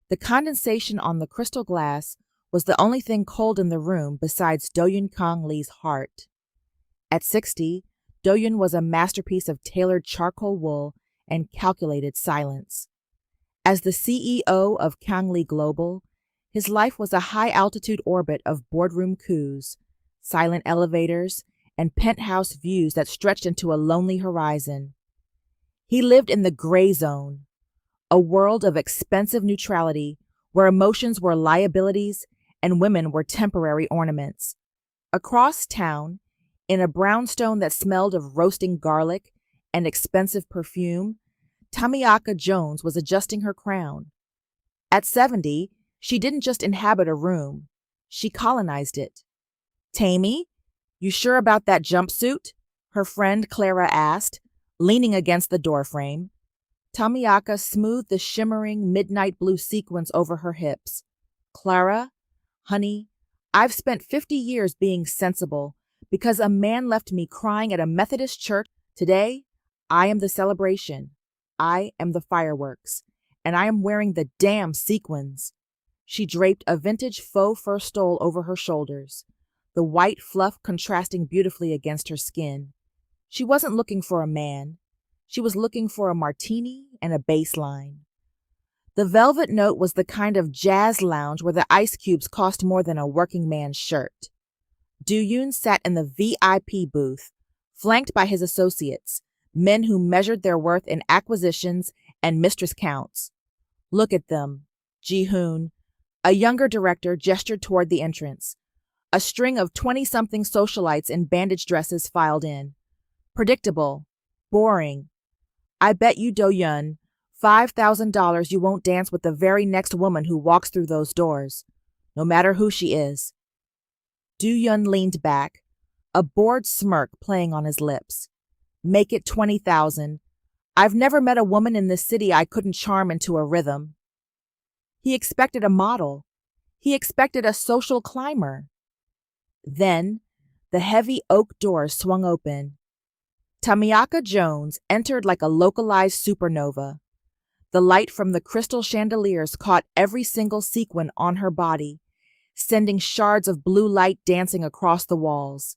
The condensation on the crystal glass was the only thing cold in the room besides Do-yoon Kang Lee's heart. At 60, Do-yoon was a masterpiece of tailored charcoal wool and calculated silence. As the CEO of Kang Lee Global, his life was a high-altitude orbit of boardroom coups, silent elevators, and penthouse views that stretched into a lonely horizon. He lived in the gray zone, a world of expensive neutrality where emotions were liabilities and women were temporary ornaments. Across town, in a brownstone that smelled of roasting garlic and expensive perfume, Tamiaka Jones was adjusting her crown. At 70, she didn't just inhabit a room, she colonized it. "Tammy, you sure about that jumpsuit?" her friend Clara asked, leaning against the doorframe. Tamiaka smoothed the shimmering midnight blue sequins over her hips. "Clara, honey, I've spent 50 years being sensible because a man left me crying at a Methodist church. Today, I am the celebration. I am the fireworks. And I am wearing the damn sequins." She draped a vintage faux fur stole over her shoulders, the white fluff contrasting beautifully against her skin. She wasn't looking for a man. She was looking for a martini and a bass line. The Velvet Note was the kind of jazz lounge where the ice cubes cost more than a working man's shirt. Do-yoon sat in the VIP booth, flanked by his associates, men who measured their worth in acquisitions and mistress counts. "Look at them." Ji-hoon, a younger director, gestured toward the entrance. A string of 20-something socialites in bandage dresses filed in. "Predictable. Boring. I bet you, Do-yoon, $5,000 you won't dance with the very next woman who walks through those doors, no matter who she is." Do-yoon leaned back, a bored smirk playing on his lips. "Make it 20,000. I've never met a woman in this city I couldn't charm into a rhythm." He expected a model. He expected a social climber. Then, the heavy oak doors swung open. Tamiaka Jones entered like a localized supernova. The light from the crystal chandeliers caught every single sequin on her body, sending shards of blue light dancing across the walls.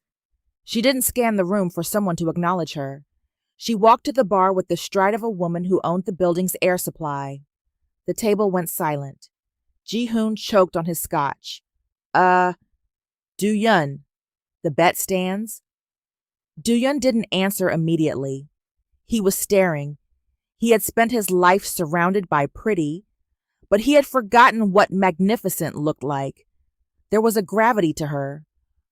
She didn't scan the room for someone to acknowledge her. She walked to the bar with the stride of a woman who owned the building's air supply. The table went silent. Ji-hoon choked on his scotch. Do-yoon, the bet stands?" Do-yoon didn't answer immediately. He was staring. He had spent his life surrounded by pretty, but he had forgotten what magnificent looked like. There was a gravity to her,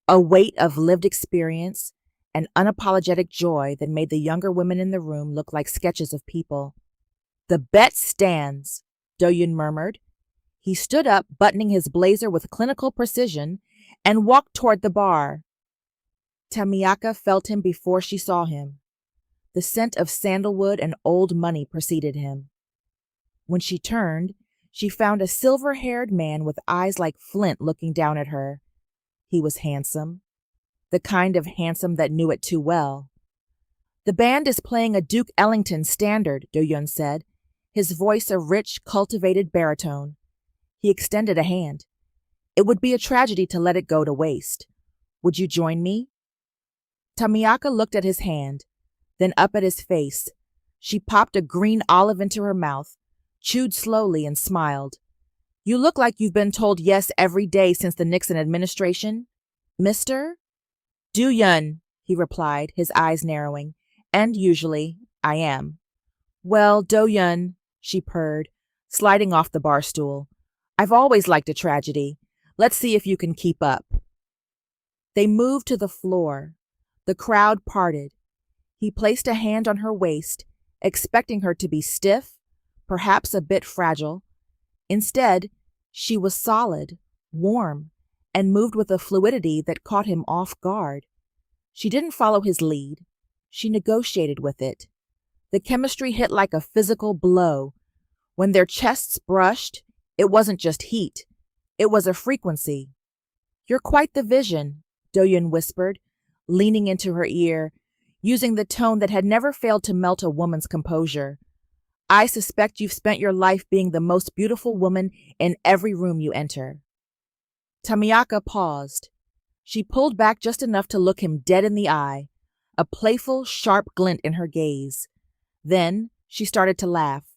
a weight of lived experience, an unapologetic joy that made the younger women in the room look like sketches of people. "The bet stands," Do-yoon murmured. He stood up, buttoning his blazer with clinical precision, and walked toward the bar. Tamiaka felt him before she saw him. The scent of sandalwood and old money preceded him. When she turned, she found a silver-haired man with eyes like flint looking down at her. He was handsome, the kind of handsome that knew it too well. "The band is playing a Duke Ellington standard," Do-yoon said, his voice a rich, cultivated baritone. He extended a hand. "It would be a tragedy to let it go to waste. Would you join me?" Tamiaka looked at his hand, then up at his face. She popped a green olive into her mouth, chewed slowly, and smiled. "You look like you've been told yes every day since the Nixon administration, Mr. Do-yoon," he replied, his eyes narrowing. "And usually, I am." "Well, Do-yoon," she purred, sliding off the bar stool. "I've always liked a tragedy. Let's see if you can keep up." They moved to the floor. The crowd parted. He placed a hand on her waist, expecting her to be stiff, perhaps a bit fragile. Instead, she was solid, warm, and moved with a fluidity that caught him off guard. She didn't follow his lead. She negotiated with it. The chemistry hit like a physical blow. When their chests brushed, it wasn't just heat. It was a frequency. "You're quite the vision," Do-yoon whispered, leaning into her ear, using the tone that had never failed to melt a woman's composure. I suspect you've spent your life being the most beautiful woman in every room you enter." Tamiaka paused. She pulled back just enough to look him dead in the eye, a playful, sharp glint in her gaze. Then she started to laugh,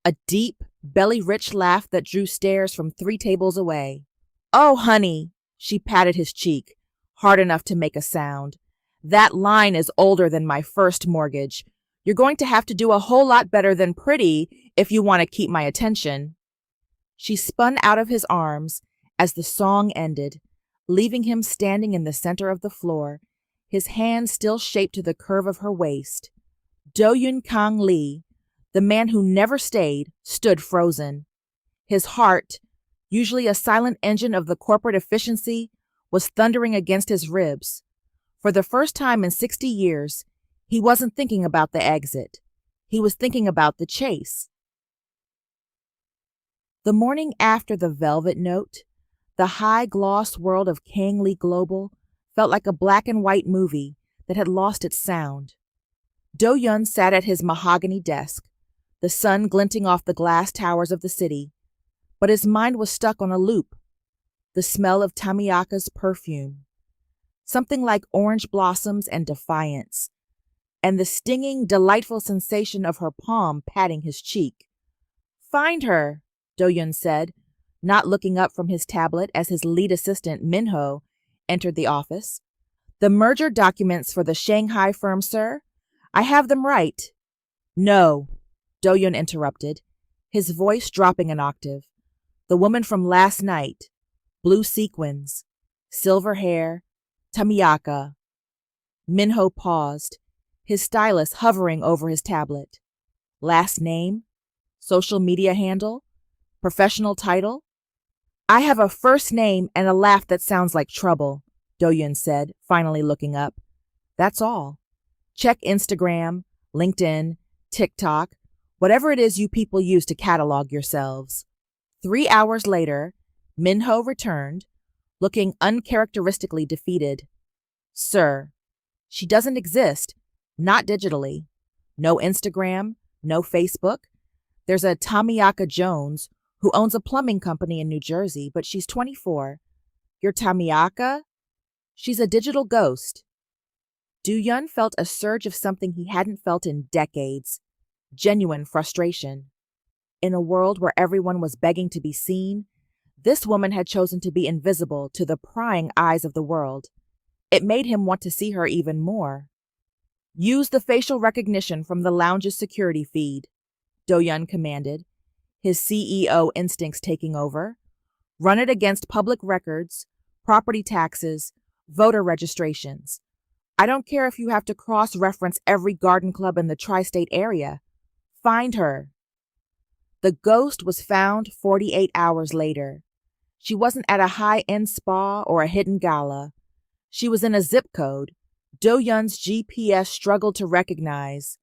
a deep, belly-rich laugh that drew stares from 3 tables away. "Oh, honey," she patted his cheek, hard enough to make a sound. "That line is older than my first mortgage. You're going to have to do a whole lot better than pretty if you want to keep my attention." She spun out of his arms as the song ended, leaving him standing in the center of the floor, his hand still shaped to the curve of her waist. Kang Lee, the man who never stayed, stood frozen. His heart, usually a silent engine of the corporate efficiency, was thundering against his ribs. For the first time in 60 years, he wasn't thinking about the exit. He was thinking about the chase. The morning after the Velvet Note, the high-gloss world of Kang Lee Global felt like a black-and-white movie that had lost its sound. Do-Yun sat at his mahogany desk, the sun glinting off the glass towers of the city, but his mind was stuck on a loop, the smell of Tamiaka's perfume, something like orange blossoms and defiance, and the stinging, delightful sensation of her palm patting his cheek. "Find her," Do-Yun said, not looking up from his tablet as his lead assistant, Minho, entered the office. "The merger documents for the Shanghai firm, sir? I have them right." "No," Do-Yun interrupted, his voice dropping an octave. "The woman from last night, blue sequins, silver hair, Tamiaka." Minho paused, his stylus hovering over his tablet. "Last name? Social media handle? Professional title?" "I have a first name and a laugh that sounds like trouble," Do-Yun said, finally looking up. "That's all. Check Instagram, LinkedIn, TikTok, whatever it is you people use to catalog yourselves." 3 hours later, Minho returned, looking uncharacteristically defeated. "Sir, she doesn't exist, not digitally. No Instagram, no Facebook. There's a Tamiaka Jones who owns a plumbing company in New Jersey, but she's 24. Your Tamiaka? She's a digital ghost." Do-Yun felt a surge of something he hadn't felt in decades, genuine frustration. In a world where everyone was begging to be seen, this woman had chosen to be invisible to the prying eyes of the world. It made him want to see her even more. "Use the facial recognition from the lounge's security feed," Do-Yun commanded, his CEO instincts taking over. "Run it against public records, property taxes, voter registrations. I don't care if you have to cross-reference every garden club in the tri-state area. Find her." The ghost was found 48 hours later. She wasn't at a high-end spa or a hidden gala. She was in a zip code Do-Yun's GPS struggled to recognize,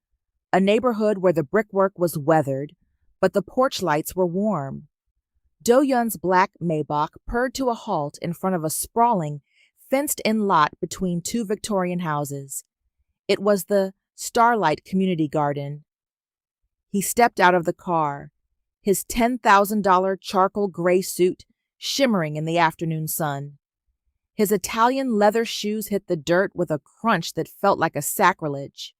a neighborhood where the brickwork was weathered, but the porch lights were warm. Do-Yun's black Maybach purred to a halt in front of a sprawling, fenced-in lot between 2 Victorian houses. It was the Starlight Community Garden. He stepped out of the car, his $10,000 charcoal gray suit shimmering in the afternoon sun. His Italian leather shoes hit the dirt with a crunch that felt like a sacrilege.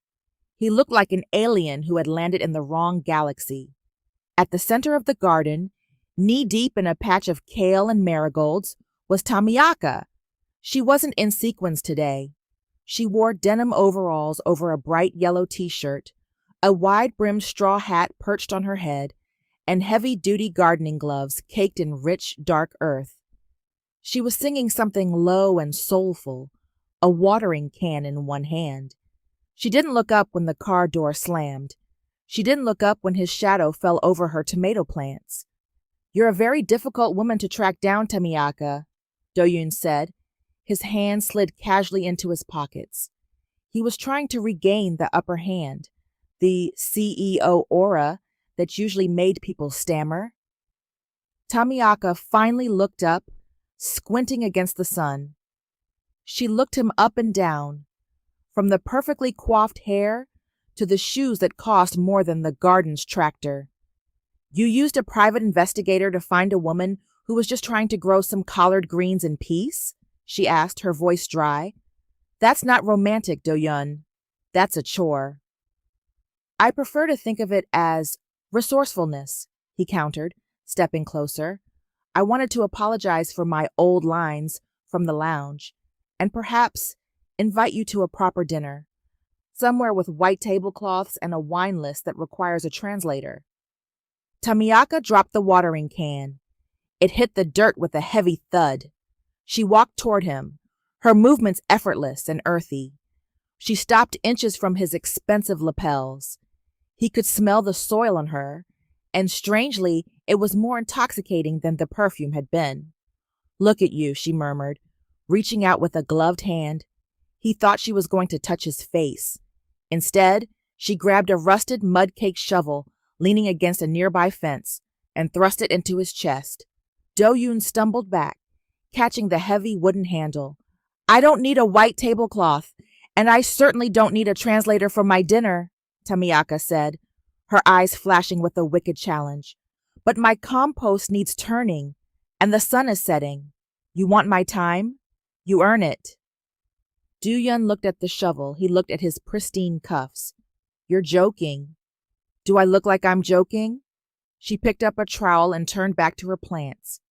He looked like an alien who had landed in the wrong galaxy. At the center of the garden, knee-deep in a patch of kale and marigolds, was Tamiaka. She wasn't in sequins today. She wore denim overalls over a bright yellow t-shirt, a wide-brimmed straw hat perched on her head, and heavy-duty gardening gloves caked in rich, dark earth. She was singing something low and soulful, a watering can in one hand. She didn't look up when the car door slammed. She didn't look up when his shadow fell over her tomato plants. "You're a very difficult woman to track down, Tamiaka," Do-Yun said. His hand slid casually into his pockets. He was trying to regain the upper hand, the CEO aura that usually made people stammer. Tamiaka finally looked up, squinting against the sun. She looked him up and down, from the perfectly coiffed hair to the shoes that cost more than the garden's tractor. You used a private investigator to find a woman who was just trying to grow some collard greens in peace? She asked, her voice dry. That's not romantic, Do-yun. That's a chore. I prefer to think of it as resourcefulness, he countered, stepping closer. I wanted to apologize for my old lines from the lounge, and perhaps invite you to a proper dinner, somewhere with white tablecloths and a wine list that requires a translator. Tamiaka dropped the watering can. It hit the dirt with a heavy thud. She walked toward him, her movements effortless and earthy. She stopped inches from his expensive lapels. He could smell the soil on her, and strangely, it was more intoxicating than the perfume had been. Look at you, she murmured, reaching out with a gloved hand. He thought she was going to touch his face. Instead, she grabbed a rusted mud-caked shovel leaning against a nearby fence and thrust it into his chest. Do-yun stumbled back, catching the heavy wooden handle. I don't need a white tablecloth, and I certainly don't need a translator for my dinner, Tamiaka said, her eyes flashing with a wicked challenge. But my compost needs turning, and the sun is setting. You want my time? You earn it. Do-yun looked at the shovel. He looked at his pristine cuffs. You're joking. Do I look like I'm joking? She picked up a trowel and turned back to her plants.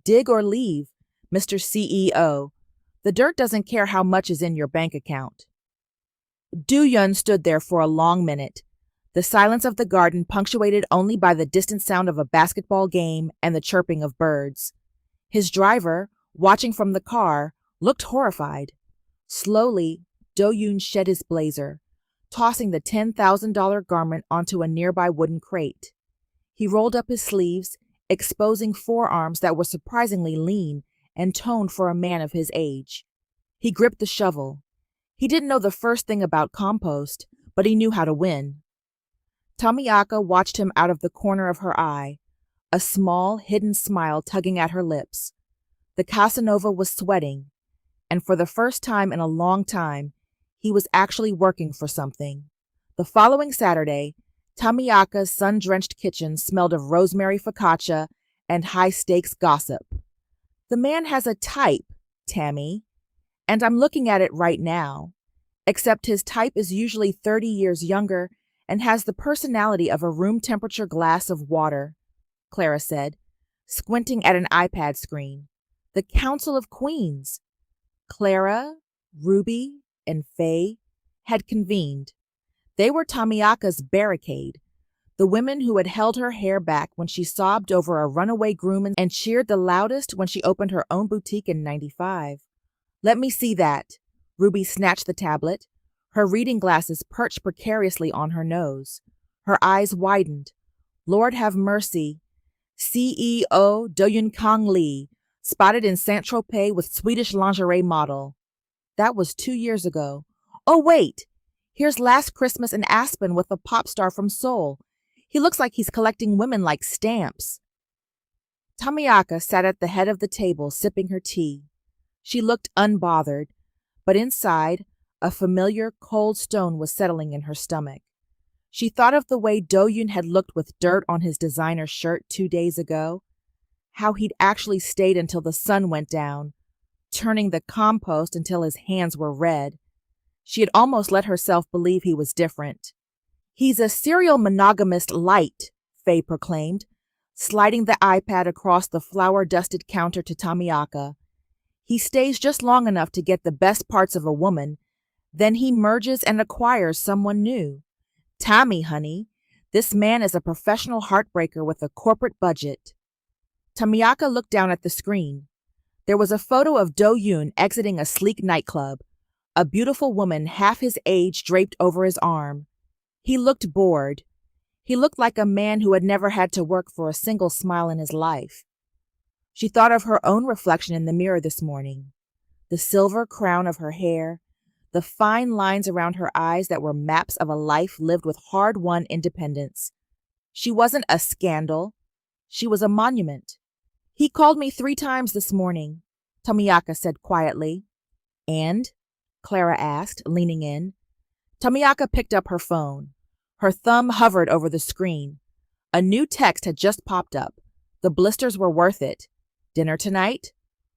Dig or leave, Mr. CEO. The dirt doesn't care how much is in your bank account. Do-yun stood there for a long minute, the silence of the garden punctuated only by the distant sound of a basketball game and the chirping of birds. His driver, watching from the car, looked horrified. Slowly, Do-yun shed his blazer, tossing the $10,000 garment onto a nearby wooden crate. He rolled up his sleeves, exposing forearms that were surprisingly lean and toned for a man of his age. He gripped the shovel. He didn't know the first thing about compost, but he knew how to win. Tamiaka watched him out of the corner of her eye, a small, hidden smile tugging at her lips. The Casanova was sweating, and for the first time in a long time, he was actually working for something. The following Saturday, Tamiaka's sun-drenched kitchen smelled of rosemary focaccia and high-stakes gossip. The man has a type, Tammy, and I'm looking at it right now, except his type is usually 30 years younger and has the personality of a room-temperature glass of water, Clara said, squinting at an iPad screen. The Council of Queens. Clara, Ruby, and Faye had convened. They were Tamiaka's barricade, the women who had held her hair back when she sobbed over a runaway groom and cheered the loudest when she opened her own boutique in '95. Let me see that. Ruby snatched the tablet, her reading glasses perched precariously on her nose. Her eyes widened. Lord have mercy. CEO Do-yun Kang Lee, spotted in Saint-Tropez with Swedish lingerie model. That was 2 years ago. Oh, wait. Here's Last Christmas in Aspen with a pop star from Seoul. He looks like he's collecting women like stamps. Tamiaka sat at the head of the table sipping her tea. She looked unbothered, but inside, a familiar cold stone was settling in her stomach. She thought of the way Do-yun had looked with dirt on his designer shirt 2 days ago, how he'd actually stayed until the sun went down, turning the compost until his hands were red. She had almost let herself believe he was different. He's a serial monogamist light, Faye proclaimed, sliding the iPad across the flour-dusted counter to Tamiaka. He stays just long enough to get the best parts of a woman, then he merges and acquires someone new. Tammy, honey, this man is a professional heartbreaker with a corporate budget. Tamiaka looked down at the screen. There was a photo of Do-yun exiting a sleek nightclub, a beautiful woman half his age draped over his arm. He looked bored. He looked like a man who had never had to work for a single smile in his life. She thought of her own reflection in the mirror this morning, the silver crown of her hair, the fine lines around her eyes that were maps of a life lived with hard-won independence. She wasn't a scandal. She was a monument. He called me 3 times this morning, Tamiaka said quietly. And? Clara asked, leaning in. Tamiaka picked up her phone. Her thumb hovered over the screen. A new text had just popped up. The blisters were worth it. Dinner tonight?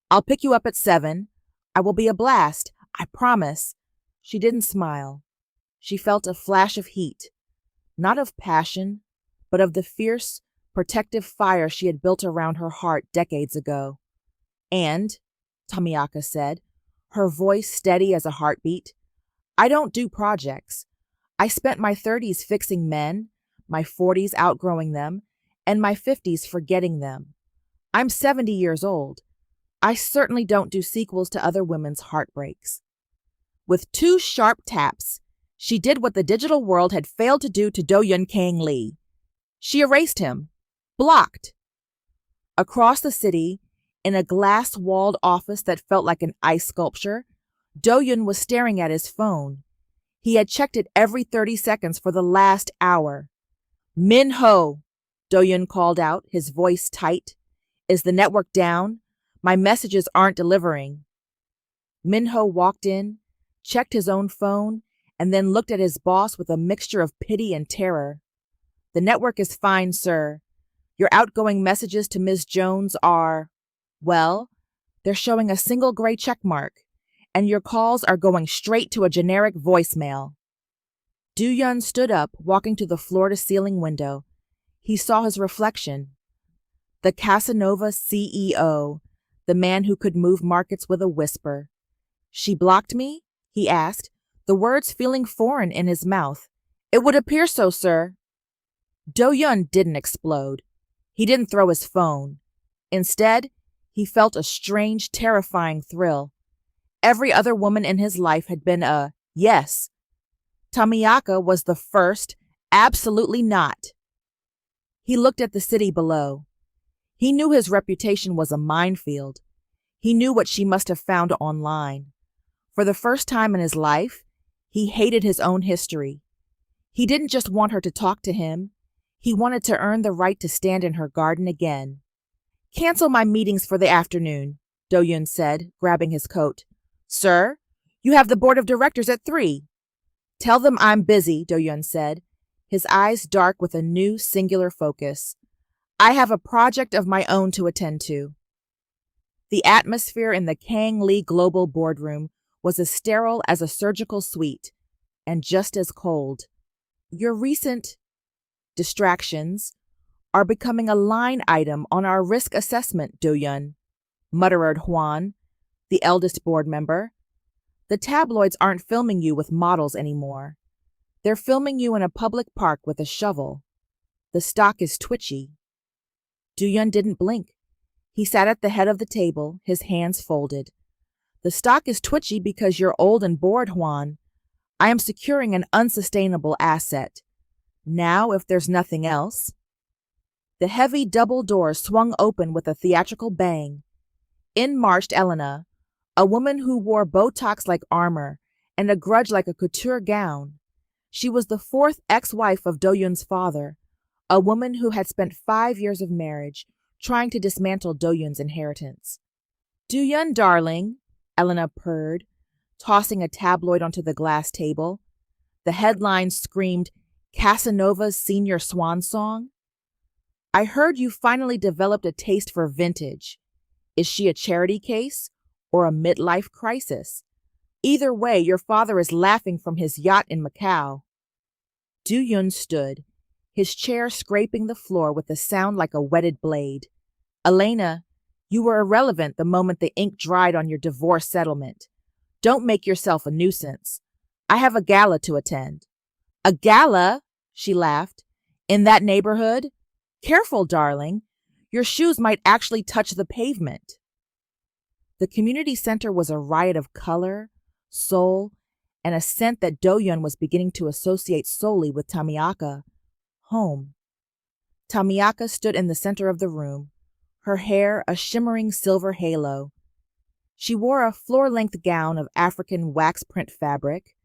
I'll pick you up at 7. I will be a blast. I promise. She didn't smile. She felt a flash of heat. Not of passion, but of the fierce, protective fire she had built around her heart decades ago. And, Tamiaka said, her voice steady as a heartbeat, I don't do projects. I spent my 30s fixing men, my 40s outgrowing them, and my 50s forgetting them. I'm 70 years old. I certainly don't do sequels to other women's heartbreaks. With 2 sharp taps, she did what the digital world had failed to do to Do-yoon Kang Lee. She erased him. Blocked. Across the city, in a glass-walled office that felt like an ice sculpture, Do-yoon was staring at his phone. He had checked it every 30 seconds for the last hour. Min-ho, Do-yoon called out, his voice tight. Is the network down? My messages aren't delivering. Min-ho walked in, checked his own phone, and then looked at his boss with a mixture of pity and terror. The network is fine, sir. Your outgoing messages to Ms. Jones are, well, they're showing a single gray check mark, and your calls are going straight to a generic voicemail. Do-yoon stood up, walking to the floor-to-ceiling window. He saw his reflection. The Casanova CEO, the man who could move markets with a whisper. She blocked me? He asked, the words feeling foreign in his mouth. It would appear so, sir. Do-yoon didn't explode. He didn't throw his phone. Instead, he felt a strange, terrifying thrill. Every other woman in his life had been a yes. Tamiaka was the first, absolutely not. He looked at the city below. He knew his reputation was a minefield. He knew what she must have found online. For the first time in his life, he hated his own history. He didn't just want her to talk to him. He wanted to earn the right to stand in her garden again. Cancel my meetings for the afternoon, Do-yoon said, grabbing his coat. Sir, you have the board of directors at 3. Tell them I'm busy, Do-yoon said, his eyes dark with a new singular focus. I have a project of my own to attend to. The atmosphere in the Kang Lee Global boardroom was as sterile as a surgical suite, and just as cold. Your recent distractions are becoming a line item on our risk assessment, Do-yoon, muttered Hwan, the eldest board member. The tabloids aren't filming you with models anymore. They're filming you in a public park with a shovel. The stock is twitchy. Do-yoon didn't blink. He sat at the head of the table, his hands folded. The stock is twitchy because you're old and bored, Hwan. I am securing an unsustainable asset. Now, if there's nothing else. The heavy double doors swung open with a theatrical bang. In marched Elena, a woman who wore Botox like armor and a grudge like a couture gown. She was the 4th ex-wife of Do-yoon's father, a woman who had spent 5 years of marriage trying to dismantle Do-yoon's inheritance. Do-yoon, darling, Elena purred, tossing a tabloid onto the glass table. The headline screamed, Casanova's senior swan song. I heard you finally developed a taste for vintage. Is she a charity case or a midlife crisis? Either way, your father is laughing from his yacht in Macau. Do-yoon stood, his chair scraping the floor with a sound like a whetted blade. Elena, you were irrelevant the moment the ink dried on your divorce settlement. Don't make yourself a nuisance. I have a gala to attend. A gala? She laughed. In that neighborhood? Careful, darling. Your shoes might actually touch the pavement. The community center was a riot of color, soul, and a scent that Do-yoon was beginning to associate solely with Tamiaka. Home. Tamiaka stood in the center of the room, her hair a shimmering silver halo. She wore a floor-length gown of African wax print fabric,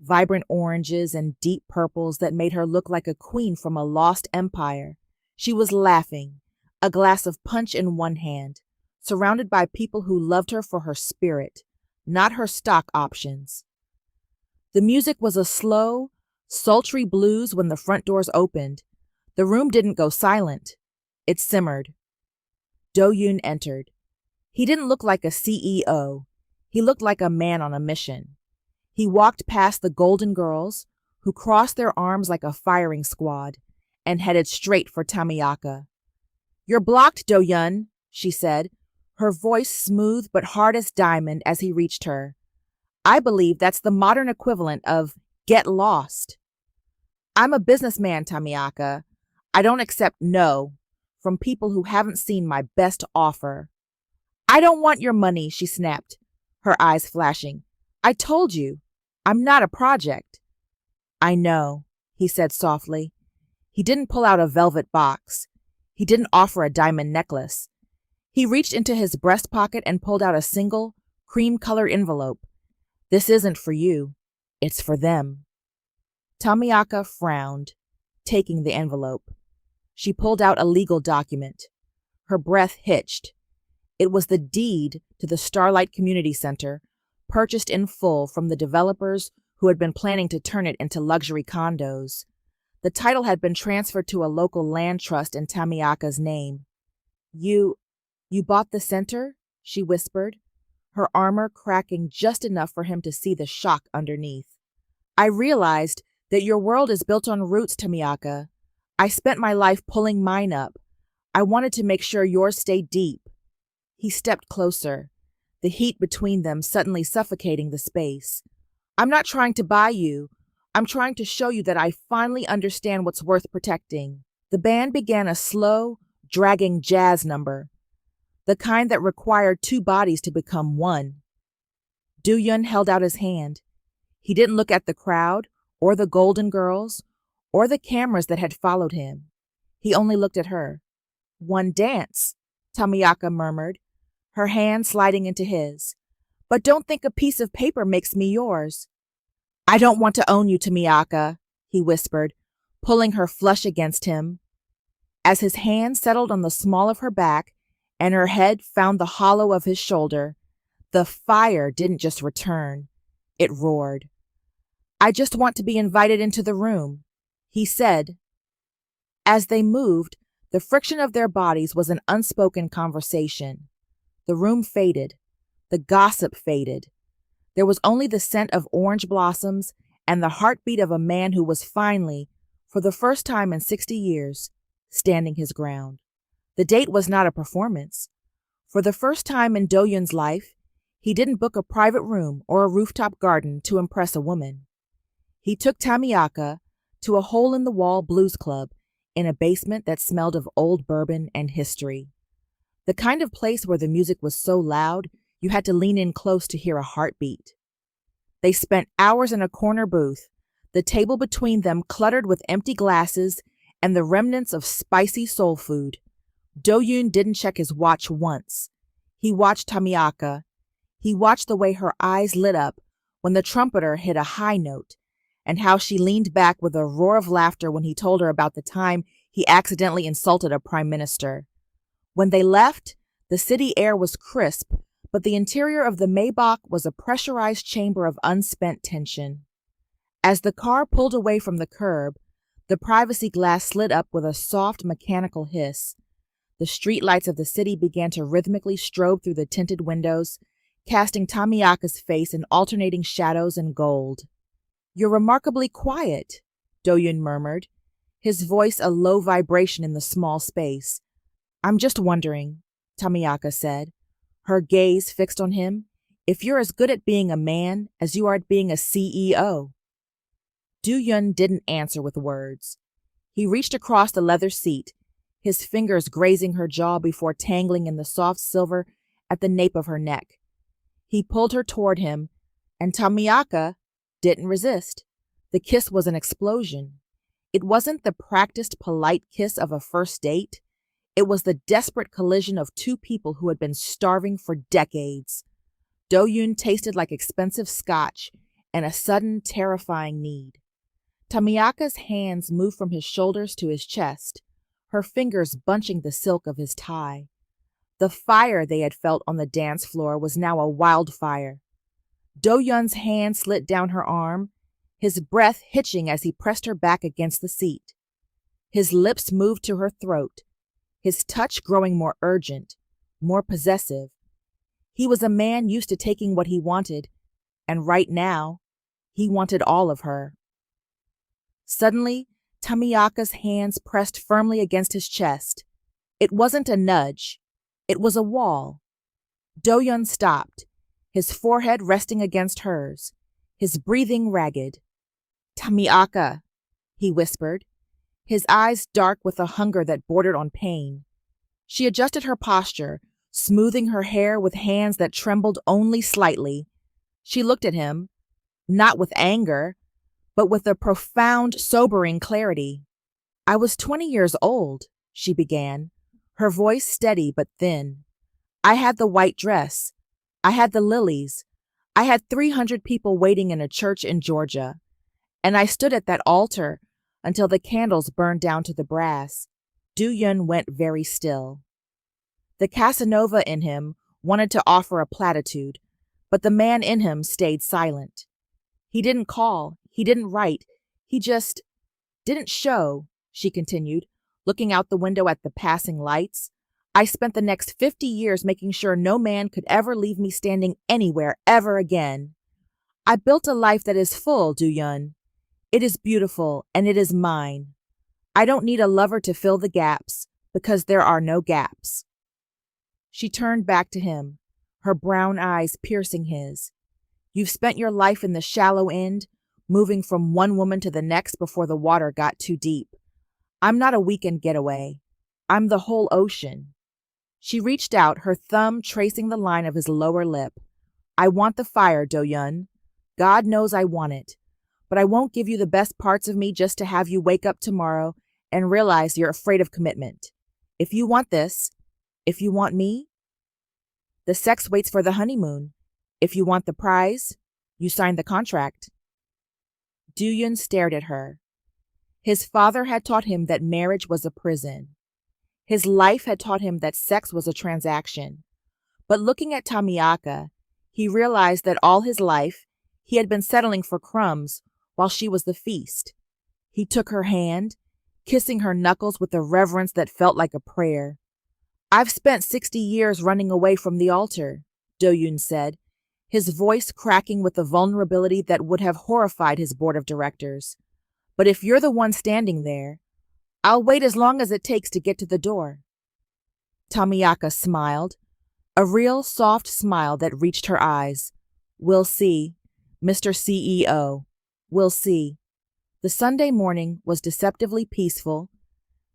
vibrant oranges and deep purples that made her look like a queen from a lost empire. She was laughing, a glass of punch in one hand, surrounded by people who loved her for her spirit, not her stock options. The music was a slow, sultry blues when the front doors opened. The room didn't go silent. It simmered. Do-yoon entered. He didn't look like a CEO. He looked like a man on a mission. He walked past the Golden Girls, who crossed their arms like a firing squad, and headed straight for Tamiaka. "You're blocked, Do-yoon," she said, her voice smooth but hard as diamond as he reached her. "I believe that's the modern equivalent of get lost." "I'm a businessman, Tamiaka. I don't accept no from people who haven't seen my best offer." "I don't want your money," she snapped, her eyes flashing. "I told you, I'm not a project." "I know," he said softly. He didn't pull out a velvet box. He didn't offer a diamond necklace. He reached into his breast pocket and pulled out a single, cream-colored envelope. "This isn't for you. It's for them." Tamiaka frowned, taking the envelope. She pulled out a legal document. Her breath hitched. It was the deed to the Starlight Community Center, purchased in full from the developers who had been planning to turn it into luxury condos. The title had been transferred to a local land trust in Tamiaka's name. You bought the center?" she whispered, her armor cracking just enough for him to see the shock underneath. "I realized that your world is built on roots, Tamiaka. I spent my life pulling mine up. I wanted to make sure yours stayed deep." He stepped closer, the heat between them suddenly suffocating the space. "I'm not trying to buy you. I'm trying to show you that I finally understand what's worth protecting." The band began a slow, dragging jazz number, the kind that required two bodies to become one. Do-yoon held out his hand. He didn't look at the crowd, or the Golden Girls, or the cameras that had followed him. He only looked at her. "One dance," Tamiaka murmured, her hand sliding into his. "But don't think a piece of paper makes me yours." "I don't want to own you, Tamiaka," he whispered, pulling her flush against him. As his hand settled on the small of her back and her head found the hollow of his shoulder, the fire didn't just return. It roared. "I just want to be invited into the room," he said. As they moved, the friction of their bodies was an unspoken conversation. The room faded. The gossip faded. There was only the scent of orange blossoms and the heartbeat of a man who was finally, for the first time in 60 years, standing his ground. The date was not a performance. For the first time in Do-yoon's life, he didn't book a private room or a rooftop garden to impress a woman. He took Tamiaka to a hole-in-the-wall blues club in a basement that smelled of old bourbon and history. The kind of place where the music was so loud you had to lean in close to hear a heartbeat. They spent hours in a corner booth, the table between them cluttered with empty glasses and the remnants of spicy soul food. Do-yoon didn't check his watch once. He watched Tamiaka. He watched the way her eyes lit up when the trumpeter hit a high note, and how she leaned back with a roar of laughter when he told her about the time he accidentally insulted a prime minister. When they left, the city air was crisp, but the interior of the Maybach was a pressurized chamber of unspent tension. As the car pulled away from the curb, the privacy glass slid up with a soft mechanical hiss. The streetlights of the city began to rhythmically strobe through the tinted windows, casting Tamiaka's face in alternating shadows and gold. "You're remarkably quiet," Do-yoon murmured, his voice a low vibration in the small space. "I'm just wondering," Tamiaka said, her gaze fixed on him, "if you're as good at being a man as you are at being a CEO." Do-yoon didn't answer with words. He reached across the leather seat, his fingers grazing her jaw before tangling in the soft silver at the nape of her neck. He pulled her toward him, and Tamiaka didn't resist. The kiss was an explosion. It wasn't the practiced, polite kiss of a first date. It was the desperate collision of two people who had been starving for decades. Do-yoon tasted like expensive scotch and a sudden, terrifying need. Tamiaka's hands moved from his shoulders to his chest, her fingers bunching the silk of his tie. The fire they had felt on the dance floor was now a wildfire. Do-yoon's hand slid down her arm, his breath hitching as he pressed her back against the seat. His lips moved to her throat, his touch growing more urgent, more possessive. He was a man used to taking what he wanted, and right now, he wanted all of her. Suddenly, Tamiaka's hands pressed firmly against his chest. It wasn't a nudge. It was a wall. Do-yeon stopped, his forehead resting against hers, his breathing ragged. "Tamiaka," he whispered, his eyes dark with a hunger that bordered on pain. She adjusted her posture, smoothing her hair with hands that trembled only slightly. She looked at him, not with anger, but with a profound, sobering clarity. "I was 20 years old," she began, her voice steady but thin. "I had the white dress. I had the lilies. I had 300 people waiting in a church in Georgia. And I stood at that altar until the candles burned down to the brass." Do-yeon went very still. The Casanova in him wanted to offer a platitude, but the man in him stayed silent. He didn't call, he didn't write, he just didn't show, she continued, looking out the window at the passing lights. "I spent the next 50 years making sure no man could ever leave me standing anywhere ever again. I built a life that is full, Do-yeon. It is beautiful, and it is mine. I don't need a lover to fill the gaps, because there are no gaps." She turned back to him, her brown eyes piercing his. "You've spent your life in the shallow end, moving from one woman to the next before the water got too deep. I'm not a weekend getaway. I'm the whole ocean." She reached out, her thumb tracing the line of his lower lip. "I want the fire, Do-yeon. God knows I want it. But I won't give you the best parts of me just to have you wake up tomorrow and realize you're afraid of commitment. If you want this, if you want me, the sex waits for the honeymoon. If you want the prize, you sign the contract." Do-yeon stared at her. His father had taught him that marriage was a prison. His life had taught him that sex was a transaction. But looking at Tamiaka, he realized that all his life he had been settling for crumbs while she was the feast. He took her hand, kissing her knuckles with a reverence that felt like a prayer. "I've spent 60 years running away from the altar," Do-yeon said, his voice cracking with a vulnerability that would have horrified his board of directors. "But if you're the one standing there, I'll wait as long as it takes to get to the door." Tamiaka smiled, a real soft smile that reached her eyes. "We'll see, Mr. CEO. We'll see." The Sunday morning was deceptively peaceful.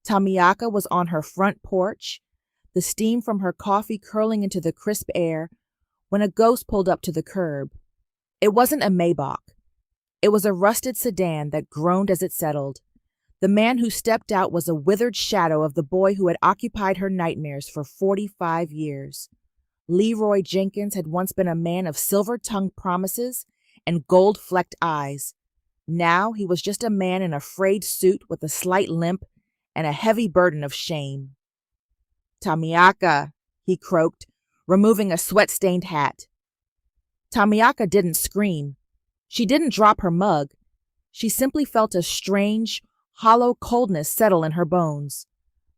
Tamiaka was on her front porch, the steam from her coffee curling into the crisp air, when a ghost pulled up to the curb. It wasn't a Maybach. It was a rusted sedan that groaned as it settled. The man who stepped out was a withered shadow of the boy who had occupied her nightmares for 45 years. Leroy Jenkins had once been a man of silver-tongued promises and gold-flecked eyes. Now he was just a man in a frayed suit with a slight limp and a heavy burden of shame. "Tamiaka," he croaked, removing a sweat-stained hat. Tamiaka didn't scream. She didn't drop her mug. She simply felt a strange, hollow coldness settle in her bones.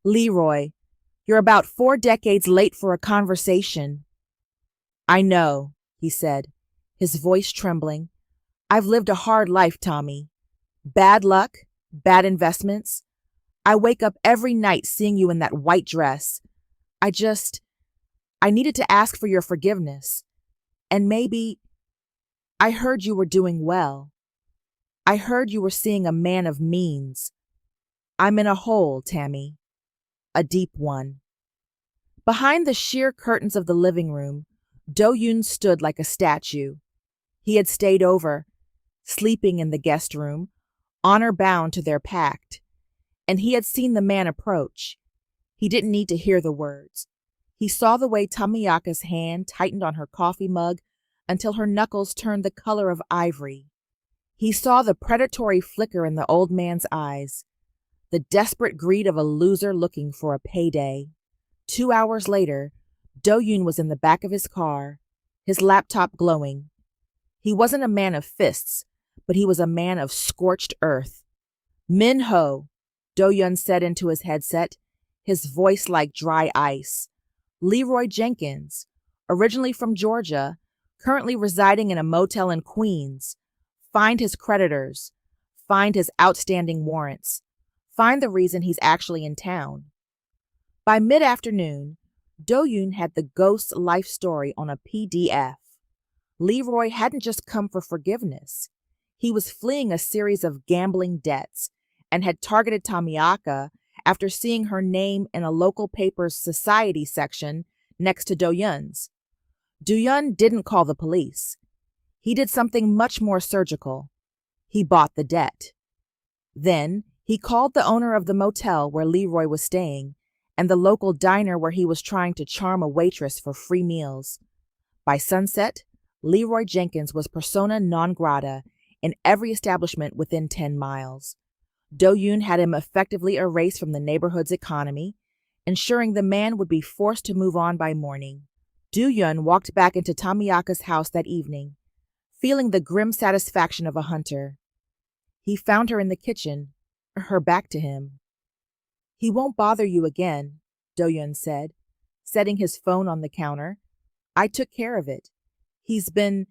"Leroy, you're about 4 decades late for a conversation." "I know," he said, his voice trembling. "I've lived a hard life, Tommy. Bad luck, bad investments. I wake up every night seeing you in that white dress. I needed to ask for your forgiveness. And maybe, I heard you were doing well. I heard you were seeing a man of means. I'm in a hole, Tammy. A deep one." Behind the sheer curtains of the living room, Do-yeon stood like a statue. He had stayed over, sleeping in the guest room, honor bound to their pact, and he had seen the man approach. He didn't need to hear the words. He saw the way Tamiaka's hand tightened on her coffee mug until her knuckles turned the color of ivory. He saw the predatory flicker in the old man's eyes, the desperate greed of a loser looking for a payday. 2 hours later, Do-yeon was in the back of his car, his laptop glowing. He wasn't a man of fists, but he was a man of scorched earth. Min-ho, Do-yun said into his headset, his voice like dry ice. Leroy Jenkins, originally from Georgia, currently residing in a motel in Queens. Find his creditors. Find his outstanding warrants. Find the reason he's actually in town. By mid-afternoon, Do-yun had the ghost's life story on a PDF. Leroy hadn't just come for forgiveness. He was fleeing a series of gambling debts and had targeted Tamiaka after seeing her name in a local paper's society section next to Do-yun's. Do-yun didn't call the police. He did something much more surgical. He bought the debt. Then he called the owner of the motel where Leroy was staying and the local diner where he was trying to charm a waitress for free meals. By sunset, Leroy Jenkins was persona non grata in every establishment within 10 miles. Do-yun had him effectively erased from the neighborhood's economy, ensuring the man would be forced to move on by morning. Do-yun walked back into Tamiaka's house that evening, feeling the grim satisfaction of a hunter. He found her in the kitchen, her back to him. "He won't bother you again," Do-yun said, setting his phone on the counter. "I took care of it. He's been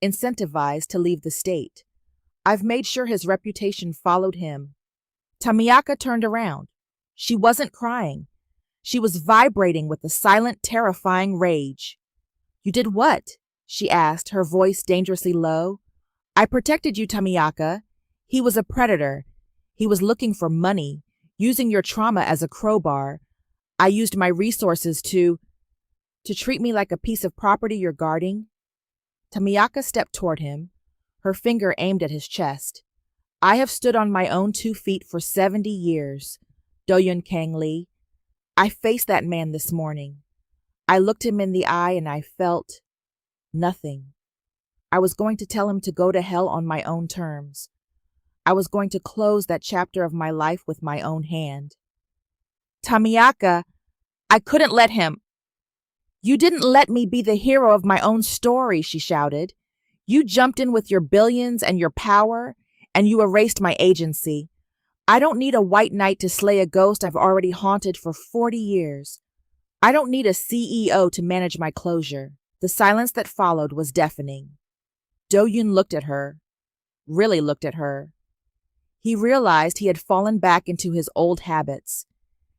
incentivized to leave the state. I've made sure his reputation followed him." Tamiaka turned around. She wasn't crying. She was vibrating with a silent, terrifying rage. "You did what?" she asked, her voice dangerously low. "I protected you, Tamiaka. He was a predator. He was looking for money, using your trauma as a crowbar. I used my resources to treat me like a piece of property you're guarding." Tamiaka stepped toward him, her finger aimed at his chest. "I have stood on my own 2 feet for 70 years, Do-yun Kang Lee. I faced that man this morning. I looked him in the eye and I felt nothing. I was going to tell him to go to hell on my own terms. I was going to close that chapter of my life with my own hand." "Tamiaka, I couldn't let him." "You didn't let me be the hero of my own story," she shouted. "You jumped in with your billions and your power, and you erased my agency. I don't need a white knight to slay a ghost I've already haunted for 40 years. I don't need a CEO to manage my closure." The silence that followed was deafening. Do-yun looked at her, really looked at her. He realized he had fallen back into his old habits,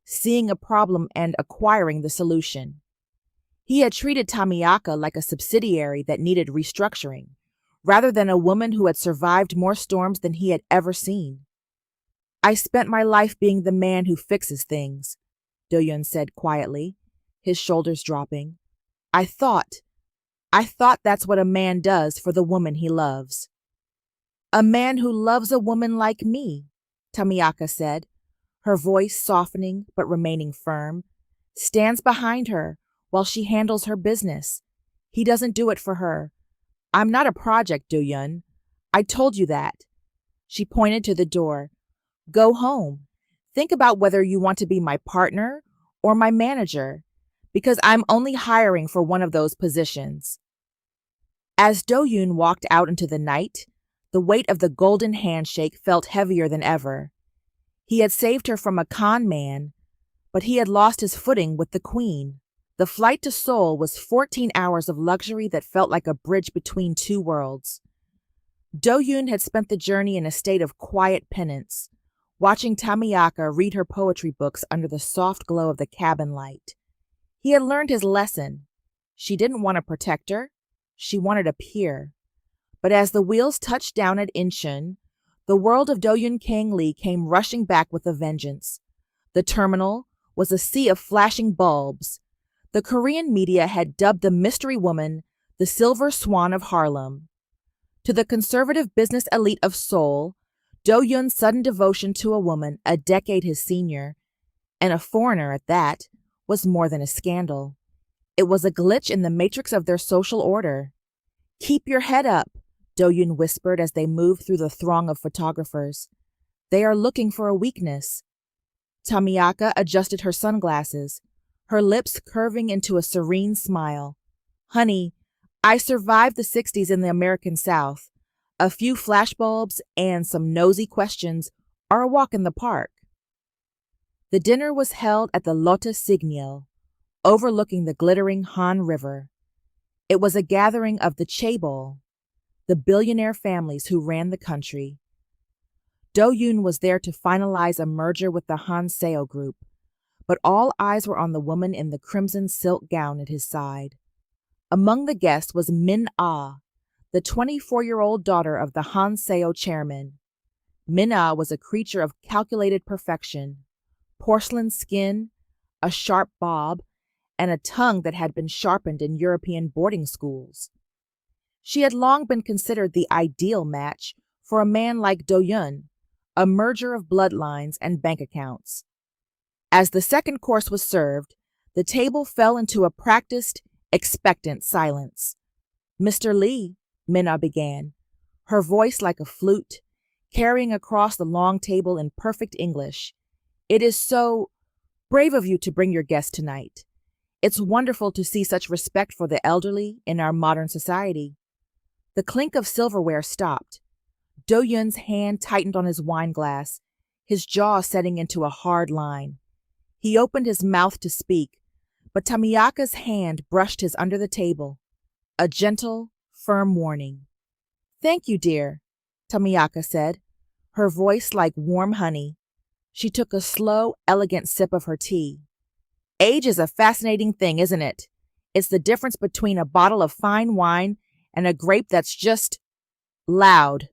seeing a problem and acquiring the solution. He had treated Tamiaka like a subsidiary that needed restructuring, rather than a woman who had survived more storms than he had ever seen. "I spent my life being the man who fixes things," Do-yun said quietly, his shoulders dropping. I thought that's what a man does for the woman he loves." "A man who loves a woman like me," Tamiaka said, her voice softening but remaining firm, "stands behind her while she handles her business. He doesn't do it for her. I'm not a project, Do-yun. I told you that." She pointed to the door. "Go home. Think about whether you want to be my partner or my manager, because I'm only hiring for one of those positions." As Do-yun walked out into the night, the weight of the golden handshake felt heavier than ever. He had saved her from a con man, but he had lost his footing with the queen. The flight to Seoul was 14 hours of luxury that felt like a bridge between two worlds. Do-yun had spent the journey in a state of quiet penance, watching Tamiaka read her poetry books under the soft glow of the cabin light. He had learned his lesson. She didn't want a protector. She wanted a peer. But as the wheels touched down at Incheon, the world of Do-yun Kang Lee came rushing back with a vengeance. The terminal was a sea of flashing bulbs. The Korean media had dubbed the mystery woman the Silver Swan of Harlem. To the conservative business elite of Seoul, Do-yun's sudden devotion to a woman a decade his senior, and a foreigner at that, was more than a scandal. It was a glitch in the matrix of their social order. "Keep your head up," Do-yun whispered as they moved through the throng of photographers. "They are looking for a weakness." Tamiaka adjusted her sunglasses, her lips curving into a serene smile. "Honey, I survived the 60s in the American South. A few flashbulbs and some nosy questions are a walk in the park. The dinner was held at the Lotte Signal, overlooking the glittering Han River. It was a gathering of the chaebol, the billionaire families who ran the country. Do-yoon was there to finalize a merger with the Hanseo group, but all eyes were on the woman in the crimson silk gown at his side. Among the guests was Min-ah, the 24-year-old daughter of the Hanseo chairman. Min-ah was a creature of calculated perfection, porcelain skin, a sharp bob, and a tongue that had been sharpened in European boarding schools. She had long been considered the ideal match for a man like Do-yoon, a merger of bloodlines and bank accounts. As the second course was served, the table fell into a practiced, expectant silence. "Mr. Lee," Min-ah began, her voice like a flute, carrying across the long table in perfect English. "It is so brave of you to bring your guest tonight. It's wonderful to see such respect for the elderly in our modern society." The clink of silverware stopped. Do-yoon's hand tightened on his wine glass, his jaw setting into a hard line. He opened his mouth to speak, but Tamiaka's hand brushed his under the table, a gentle, firm warning. "Thank you, dear," Tamiaka said, her voice like warm honey. She took a slow, elegant sip of her tea. "Age is a fascinating thing, isn't it? It's the difference between a bottle of fine wine and a grape that's just loud."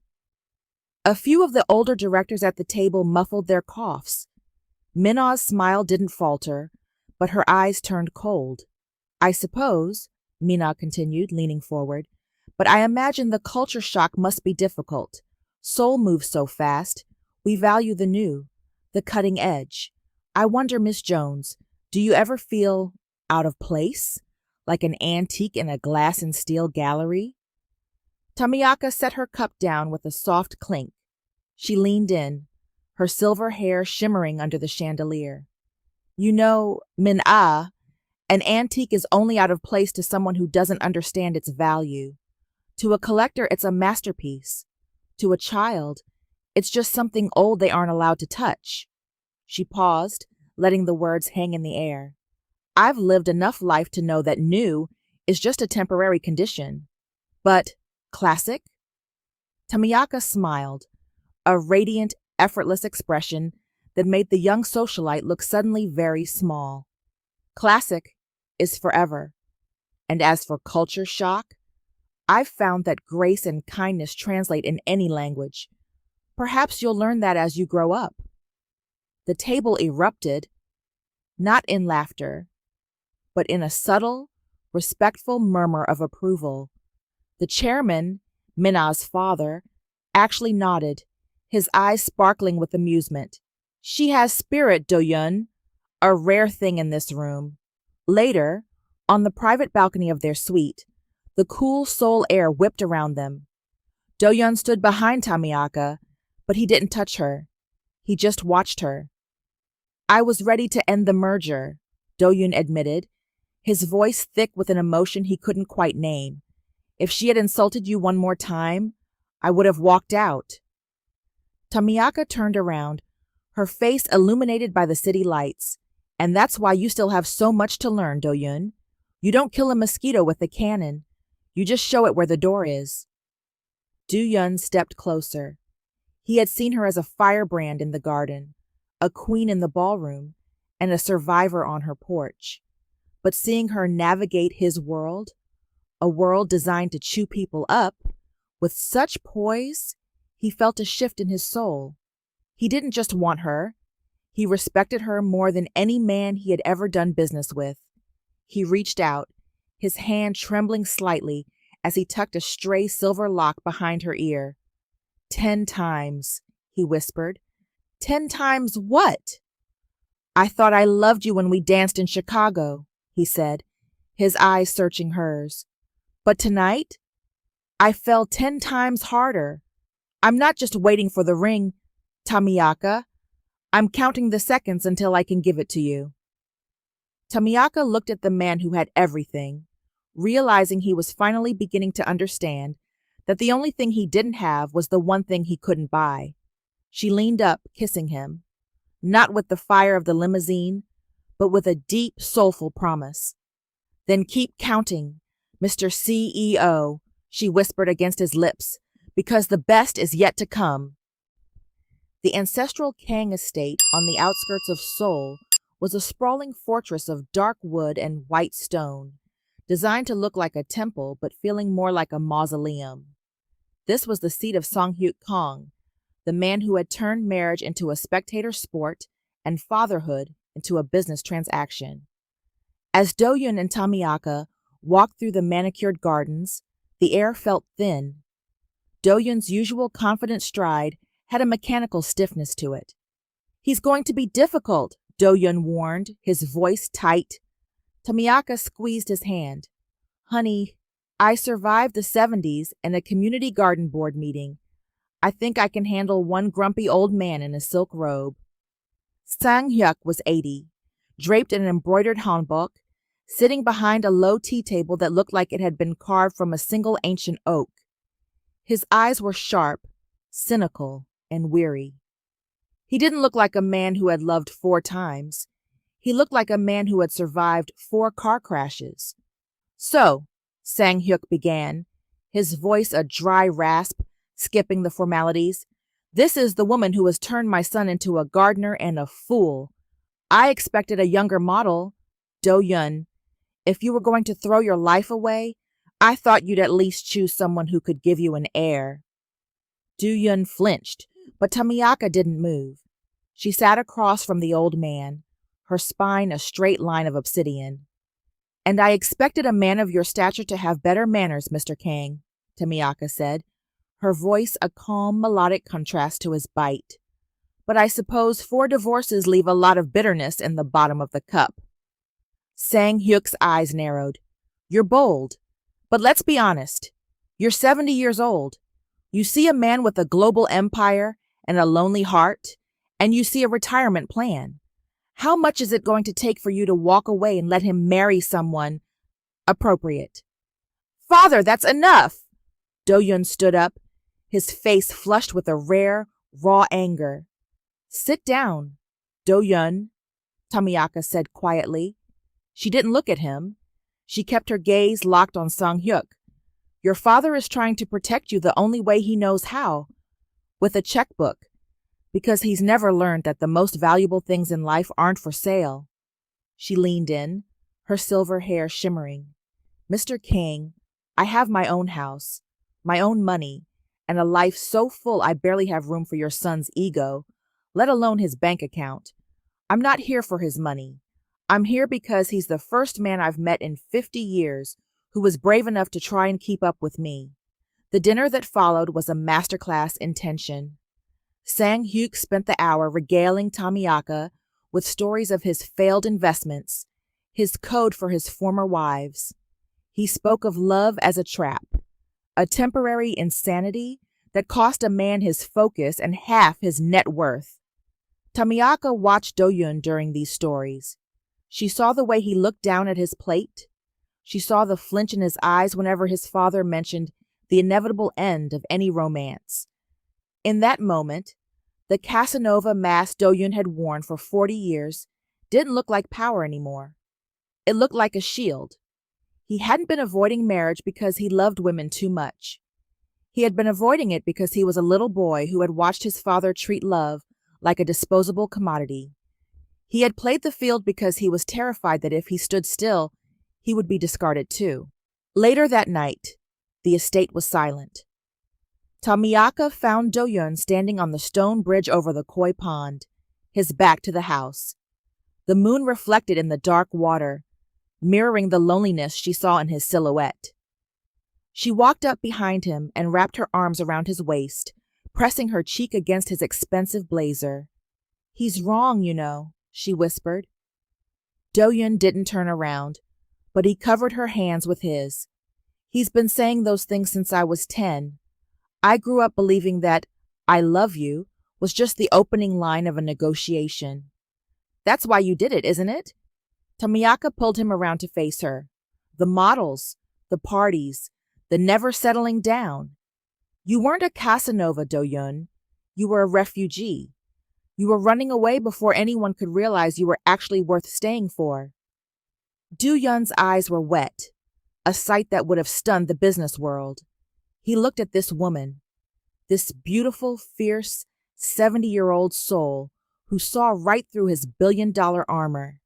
A few of the older directors at the table muffled their coughs. Min-ah's smile didn't falter, but her eyes turned cold. "I suppose," Min-ah continued, leaning forward, "but I imagine the culture shock must be difficult. Seoul moves so fast. We value the new, the cutting edge. I wonder, Miss Jones, do you ever feel out of place? Like an antique in a glass and steel gallery?" Tamiaka set her cup down with a soft clink. She leaned in, her silver hair shimmering under the chandelier. "You know, Min-ah, an antique is only out of place to someone who doesn't understand its value. To a collector, it's a masterpiece. To a child, it's just something old they aren't allowed to touch." She paused, letting the words hang in the air. "I've lived enough life to know that new is just a temporary condition. But classic?" Tamiaka smiled, a radiant, effortless expression that made the young socialite look suddenly very small. "Classic is forever. And as for culture shock, I've found that grace and kindness translate in any language. Perhaps you'll learn that as you grow up." The table erupted, not in laughter, but in a subtle, respectful murmur of approval. The chairman, Min-ah's father, actually nodded, his eyes sparkling with amusement. "She has spirit, Do-yoon, a rare thing in this room." Later, on the private balcony of their suite, the cool Seoul air whipped around them. Do-yoon stood behind Tamiaka, but he didn't touch her. He just watched her. "I was ready to end the merger," Do-yoon admitted, his voice thick with an emotion he couldn't quite name. "If she had insulted you one more time, I would have walked out." Tamiaka turned around, her face illuminated by the city lights. "And that's why you still have so much to learn, Do-yoon. You don't kill a mosquito with a cannon. You just show it where the door is." Do-yoon stepped closer. He had seen her as a firebrand in the garden, a queen in the ballroom, and a survivor on her porch. But seeing her navigate his world, a world designed to chew people up, with such poise, he felt a shift in his soul. He didn't just want her. He respected her more than any man he had ever done business with. He reached out, his hand trembling slightly as he tucked a stray silver lock behind her ear. 10 times, he whispered. 10 times what? "I thought I loved you when we danced in Chicago," he said, his eyes searching hers. "But tonight, I fell 10 times harder. I'm not just waiting for the ring, Tamiaka. I'm counting the seconds until I can give it to you." Tamiaka looked at the man who had everything, realizing he was finally beginning to understand that the only thing he didn't have was the one thing he couldn't buy. She leaned up, kissing him, not with the fire of the limousine, but with a deep, soulful promise. Then keep counting, Mr. CEO, she whispered against his lips, because the best is yet to come. The ancestral Kang estate on the outskirts of Seoul was a sprawling fortress of dark wood and white stone, designed to look like a temple but feeling more like a mausoleum. This was the seat of Sang-hyuk Kang, the man who had turned marriage into a spectator sport and fatherhood into a business transaction. As Do-yoon and Tamiaka walked through the manicured gardens, the air felt thin. Do-yoon's usual confident stride had a mechanical stiffness to it. "He's going to be difficult," Do-yoon warned, his voice tight. Tamiaka squeezed his hand. "Honey, I survived the 70s and a community garden board meeting. I think I can handle one grumpy old man in a silk robe." Sang-hyuk was 80, draped in an embroidered hanbok, sitting behind a low tea table that looked like it had been carved from a single ancient oak. His eyes were sharp, cynical, and weary. He didn't look like a man who had loved 4 times. He looked like a man who had survived 4 car crashes. "So," Sang-hyuk began, his voice a dry rasp, skipping the formalities, "this is the woman who has turned my son into a gardener and a fool. I expected a younger model. Do-yoon, if you were going to throw your life away, I thought you'd at least choose someone who could give you an heir." Do-yoon flinched, but Tamiaka didn't move. She sat across from the old man, her spine a straight line of obsidian. "And I expected a man of your stature to have better manners, Mr. Kang," Tamiaka said, her voice a calm, melodic contrast to his bite. "But I suppose 4 divorces leave a lot of bitterness in the bottom of the cup." Sang-hyuk's eyes narrowed. "You're bold, but let's be honest. You're 70 years old. You see a man with a global empire and a lonely heart, and you see a retirement plan. How much is it going to take for you to walk away and let him marry someone appropriate?" "Father, that's enough!" Do-yoon stood up, his face flushed with a rare, raw anger. "Sit down, Do-yoon," Tamiaka said quietly. She didn't look at him. She kept her gaze locked on Sang-hyuk. "Your father is trying to protect you the only way he knows how, with a checkbook, because he's never learned that the most valuable things in life aren't for sale." She leaned in, her silver hair shimmering. "Mr. Kang, I have my own house, my own money, and a life so full I barely have room for your son's ego, let alone his bank account. I'm not here for his money. I'm here because he's the first man I've met in 50 years who was brave enough to try and keep up with me." The dinner that followed was a masterclass in tension. Sang-hyuk spent the hour regaling Tamiaka with stories of his failed investments, his code for his former wives. He spoke of love as a trap, a temporary insanity that cost a man his focus and half his net worth. Tamiaka watched Do-yoon during these stories. She saw the way he looked down at his plate. She saw the flinch in his eyes whenever his father mentioned the inevitable end of any romance. In that moment, the Casanova mask Do-yoon had worn for 40 years didn't look like power anymore. It looked like a shield. He hadn't been avoiding marriage because he loved women too much. He had been avoiding it because he was a little boy who had watched his father treat love like a disposable commodity. He had played the field because he was terrified that if he stood still, he would be discarded too. Later that night, the estate was silent. Tamiaka found Do-yoon standing on the stone bridge over the koi pond, his back to the house. The moon reflected in the dark water, mirroring the loneliness she saw in his silhouette. She walked up behind him and wrapped her arms around his waist, pressing her cheek against his expensive blazer. "He's wrong, you know," she whispered. Do-yoon didn't turn around, but he covered her hands with his. "He's been saying those things since I was 10. I grew up believing that 'I love you' was just the opening line of a negotiation. That's why you did it, isn't it?" Tamiaka pulled him around to face her. "The models, the parties, the never settling down. You weren't a Casanova, Do-yun. You were a refugee. You were running away before anyone could realize you were actually worth staying for. Do-yun's eyes were wet, a sight that would have stunned the business world. He looked at this woman, this beautiful, fierce, 70-year-old soul who saw right through his billion-dollar armor.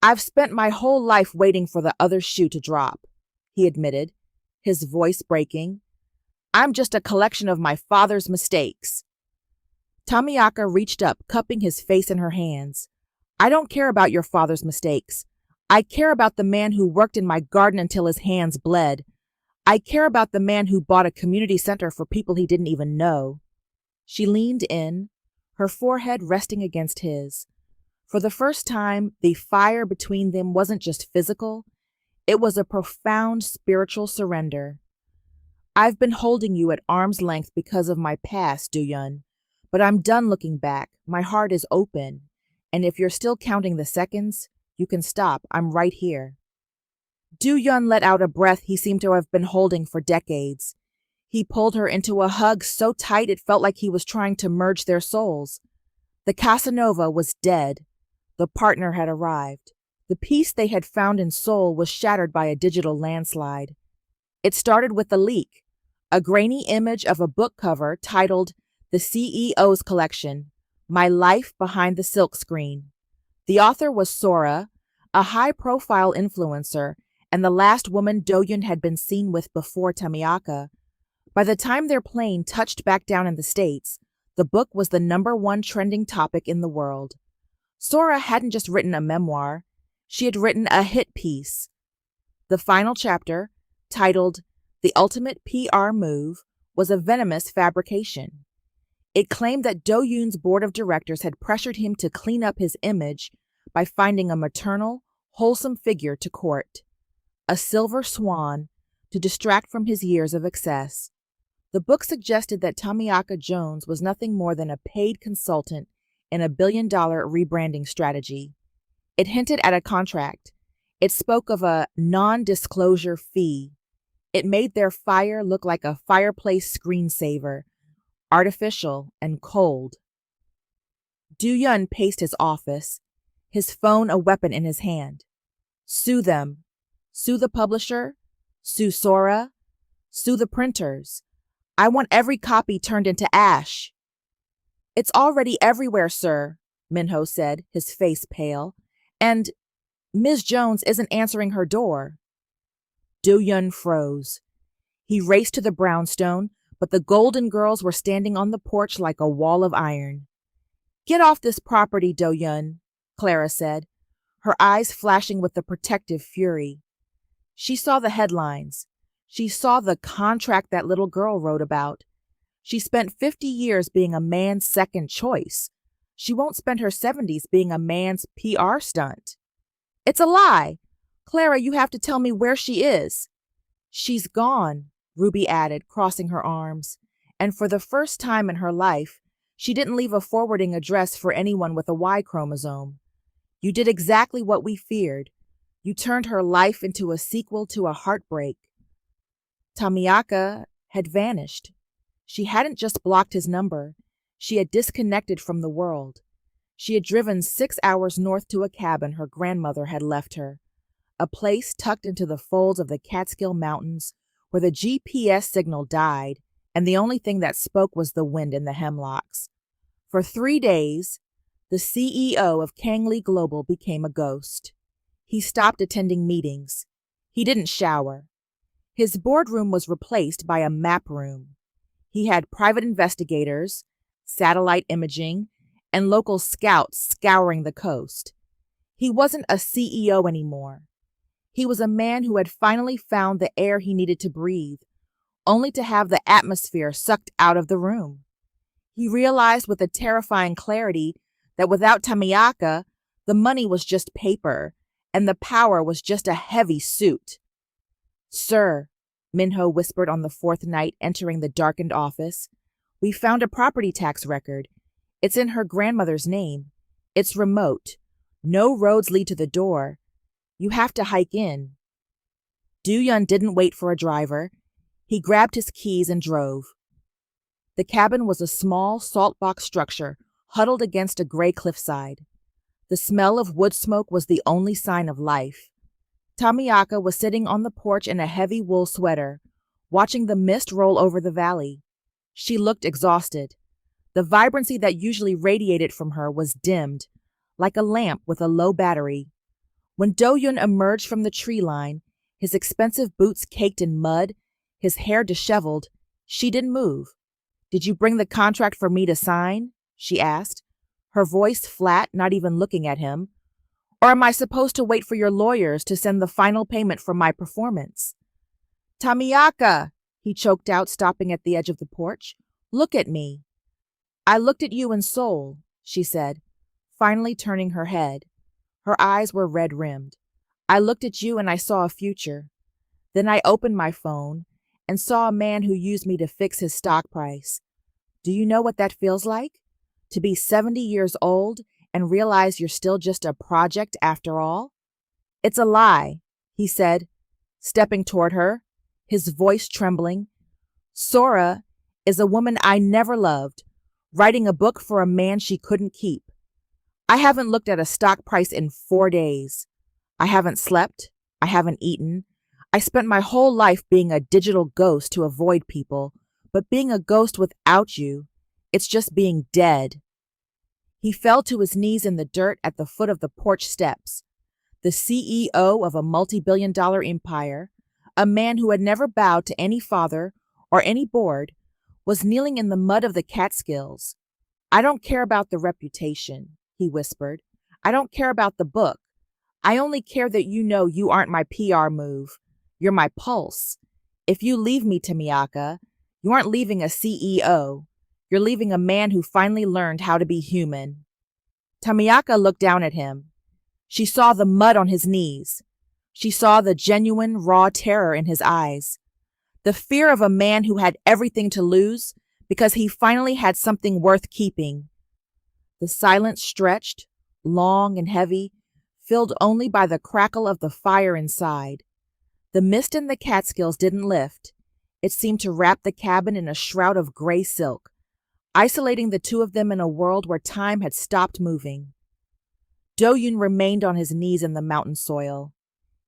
I've spent my whole life waiting for the other shoe to drop, he admitted, his voice breaking. I'm just a collection of my father's mistakes. Tamiaka reached up, cupping his face in her hands. I don't care about your father's mistakes. I care about the man who worked in my garden until his hands bled. I care about the man who bought a community center for people he didn't even know. She leaned in, her forehead resting against his. For the first time, the fire between them wasn't just physical, it was a profound spiritual surrender. I've been holding you at arm's length because of my past, Do-yun, but I'm done looking back. My heart is open, and if you're still counting the seconds, you can stop. I'm right here. Do-yun let out a breath he seemed to have been holding for decades. He pulled her into a hug so tight it felt like he was trying to merge their souls. The Casanova was dead. The partner had arrived. The peace they had found in Seoul was shattered by a digital landslide. It started with a leak, a grainy image of a book cover titled The CEO's Collection, My Life Behind the Silk Screen. The author was Sora, a high-profile influencer, and the last woman Do-yun had been seen with before Tamiaka. By the time their plane touched back down in the States, the book was the #1 trending topic in the world. Sora hadn't just written a memoir, she had written a hit piece. The final chapter, titled The Ultimate PR Move, was a venomous fabrication. It claimed that Do-yun's board of directors had pressured him to clean up his image by finding a maternal, wholesome figure to court, a silver swan to distract from his years of excess. The book suggested that Tamiaka Jones was nothing more than a paid consultant in a billion-dollar rebranding strategy. It hinted at a contract. It spoke of a non-disclosure fee. It made their fire look like a fireplace screensaver, artificial and cold. Do-yun paced his office, his phone a weapon in his hand. Sue them. Sue the publisher. Sue Sora. Sue the printers. I want every copy turned into ash. It's already everywhere, sir, Minho said, his face pale. And Ms. Jones isn't answering her door. Do-yun froze. He raced to the brownstone, but the Golden Girls were standing on the porch like a wall of iron. Get off this property, Do-yun, Clara said, her eyes flashing with the protective fury. She saw the headlines. She saw the contract that little girl wrote about. She spent 50 years being a man's second choice. She won't spend her 70s being a man's PR stunt. It's a lie. Clara, you have to tell me where she is. She's gone, Ruby added, crossing her arms. And for the first time in her life, she didn't leave a forwarding address for anyone with a Y chromosome. You did exactly what we feared. You turned her life into a sequel to a heartbreak. Tamiaka had vanished. She hadn't just blocked his number. She had disconnected from the world. She had driven 6 hours north to a cabin her grandmother had left her, a place tucked into the folds of the Catskill Mountains where the GPS signal died and the only thing that spoke was the wind in the hemlocks. For 3 days, the CEO of Kang Lee Global became a ghost. He stopped attending meetings. He didn't shower. His boardroom was replaced by a map room. He had private investigators, satellite imaging, and local scouts scouring the coast. He wasn't a CEO anymore. He was a man who had finally found the air he needed to breathe, only to have the atmosphere sucked out of the room. He realized with a terrifying clarity that without Tamiaka, the money was just paper, and the power was just a heavy suit. Sir, Minho whispered on the 4th night, entering the darkened office, we found a property tax record. It's in her grandmother's name. It's remote. No roads lead to the door. You have to hike in. Do-yun didn't wait for a driver. He grabbed his keys and drove. The cabin was a small salt box structure huddled against a gray cliffside. The smell of wood smoke was the only sign of life. Tamiaka was sitting on the porch in a heavy wool sweater, watching the mist roll over the valley. She looked exhausted. The vibrancy that usually radiated from her was dimmed, like a lamp with a low battery. When Do-yun emerged from the tree line, his expensive boots caked in mud, his hair disheveled, she didn't move. "Did you bring the contract for me to sign?" she asked, her voice flat, not even looking at him. "Or am I supposed to wait for your lawyers to send the final payment for my performance?" "Tamiaka," he choked out, stopping at the edge of the porch. "Look at me." "I looked at you in Seoul," she said, finally turning her head. Her eyes were red-rimmed. "I looked at you and I saw a future. Then I opened my phone and saw a man who used me to fix his stock price. Do you know what that feels like? To be 70 years old and realize you're still just a project after all?" "It's a lie," he said, stepping toward her, his voice trembling. "Sora is a woman I never loved, writing a book for a man she couldn't keep. I haven't looked at a stock price in 4 days. I haven't slept. I haven't eaten. I spent my whole life being a digital ghost to avoid people, but being a ghost without you, it's just being dead." He fell to his knees in the dirt at the foot of the porch steps. The CEO of a multi-billion-dollar empire, a man who had never bowed to any father or any board, was kneeling in the mud of the Catskills. "I don't care about the reputation," he whispered. "I don't care about the book. I only care that you know you aren't my PR move. You're my pulse. If you leave me, Tamiaka, you aren't leaving a CEO. You're leaving a man who finally learned how to be human." Tamiaka looked down at him. She saw the mud on his knees. She saw the genuine, raw terror in his eyes. The fear of a man who had everything to lose because he finally had something worth keeping. The silence stretched, long and heavy, filled only by the crackle of the fire inside. The mist in the Catskills didn't lift. It seemed to wrap the cabin in a shroud of gray silk, isolating the two of them in a world where time had stopped moving. Do-yun remained on his knees in the mountain soil.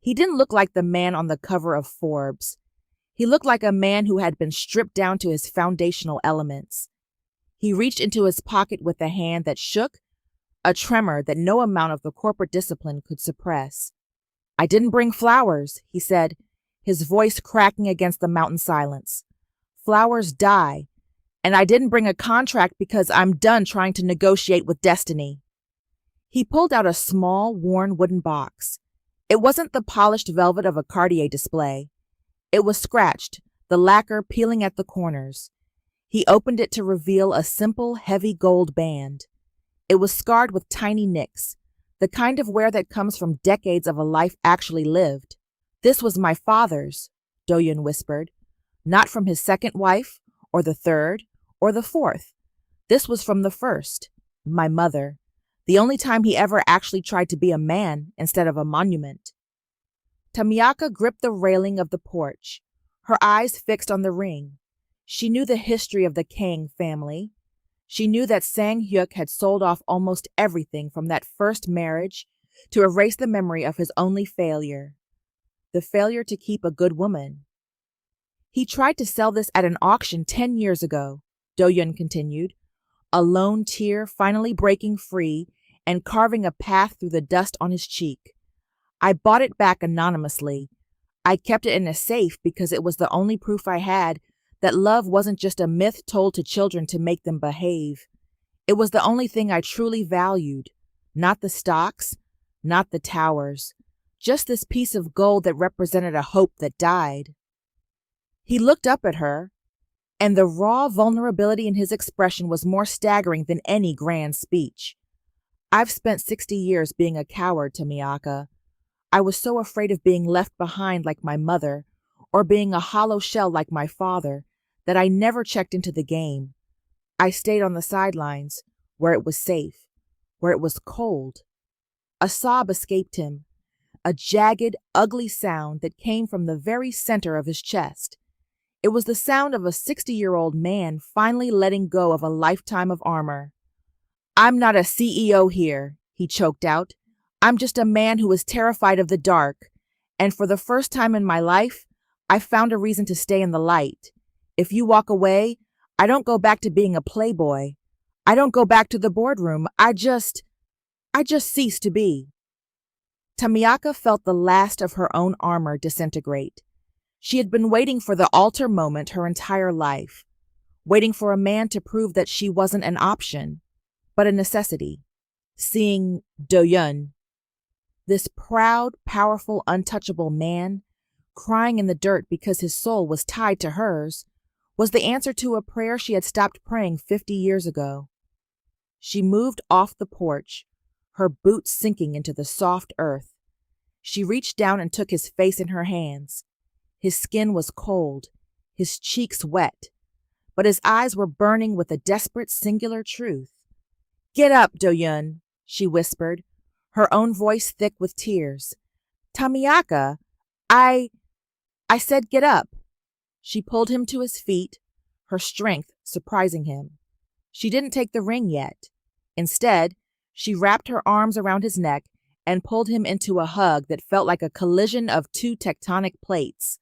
He didn't look like the man on the cover of Forbes. He looked like a man who had been stripped down to his foundational elements. He reached into his pocket with a hand that shook, a tremor that no amount of the corporate discipline could suppress. "I didn't bring flowers," he said, his voice cracking against the mountain silence. "Flowers die, and I didn't bring a contract because I'm done trying to negotiate with destiny." He pulled out a small, worn wooden box. It wasn't the polished velvet of a Cartier display. It was scratched, the lacquer peeling at the corners. He opened it to reveal a simple, heavy gold band. It was scarred with tiny nicks, the kind of wear that comes from decades of a life actually lived. "This was my father's," Do-yun whispered. "Not from his second wife, or the third, or the fourth. This was from the first, my mother. The only time he ever actually tried to be a man instead of a monument." Tamiaka gripped the railing of the porch, her eyes fixed on the ring. She knew the history of the Kang family. She knew that Sang-hyuk had sold off almost everything from that first marriage to erase the memory of his only failure, the failure to keep a good woman. "He tried to sell this at an auction 10 years ago," Do-yun continued, a lone tear finally breaking free and carving a path through the dust on his cheek. "I bought it back anonymously. I kept it in a safe because it was the only proof I had that love wasn't just a myth told to children to make them behave. It was the only thing I truly valued, not the stocks, not the towers, just this piece of gold that represented a hope that died." He looked up at her, and the raw vulnerability in his expression was more staggering than any grand speech. "I've spent 60 years being a coward, Tamiaka. I was so afraid of being left behind like my mother, or being a hollow shell like my father, that I never checked into the game. I stayed on the sidelines, where it was safe, where it was cold." A sob escaped him, a jagged, ugly sound that came from the very center of his chest. It was the sound of a 60-year-old man finally letting go of a lifetime of armor. "I'm not a CEO here," he choked out. "I'm just a man who is terrified of the dark, and for the first time in my life, I found a reason to stay in the light. If you walk away, I don't go back to being a playboy. I don't go back to the boardroom. I just cease to be." Tamiaka felt the last of her own armor disintegrate. She had been waiting for the altar moment her entire life, waiting for a man to prove that she wasn't an option, but a necessity. Seeing Do-yeon, this proud, powerful, untouchable man, crying in the dirt because his soul was tied to hers, was the answer to a prayer she had stopped praying 50 years ago. She moved off the porch, her boots sinking into the soft earth. She reached down and took his face in her hands. His skin was cold, his cheeks wet, but his eyes were burning with a desperate, singular truth. "Get up, Do-yeon," she whispered, her own voice thick with tears. "Tamiaka, I said get up." She pulled him to his feet, her strength surprising him. She didn't take the ring yet. Instead, she wrapped her arms around his neck and pulled him into a hug that felt like a collision of two tectonic plates.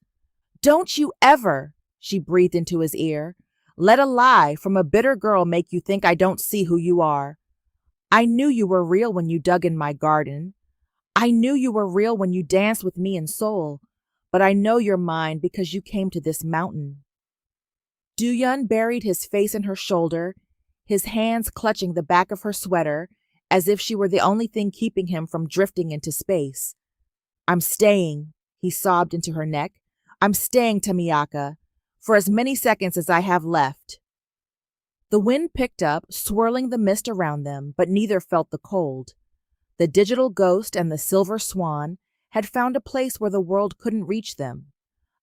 "Don't you ever," she breathed into his ear, "let a lie from a bitter girl make you think I don't see who you are. I knew you were real when you dug in my garden. I knew you were real when you danced with me in Seoul, but I know you're mine because you came to this mountain." Do-yeon buried his face in her shoulder, his hands clutching the back of her sweater, as if she were the only thing keeping him from drifting into space. "I'm staying," he sobbed into her neck. "I'm staying, Tamiaka, for as many seconds as I have left." The wind picked up, swirling the mist around them, but neither felt the cold. The digital ghost and the silver swan had found a place where the world couldn't reach them,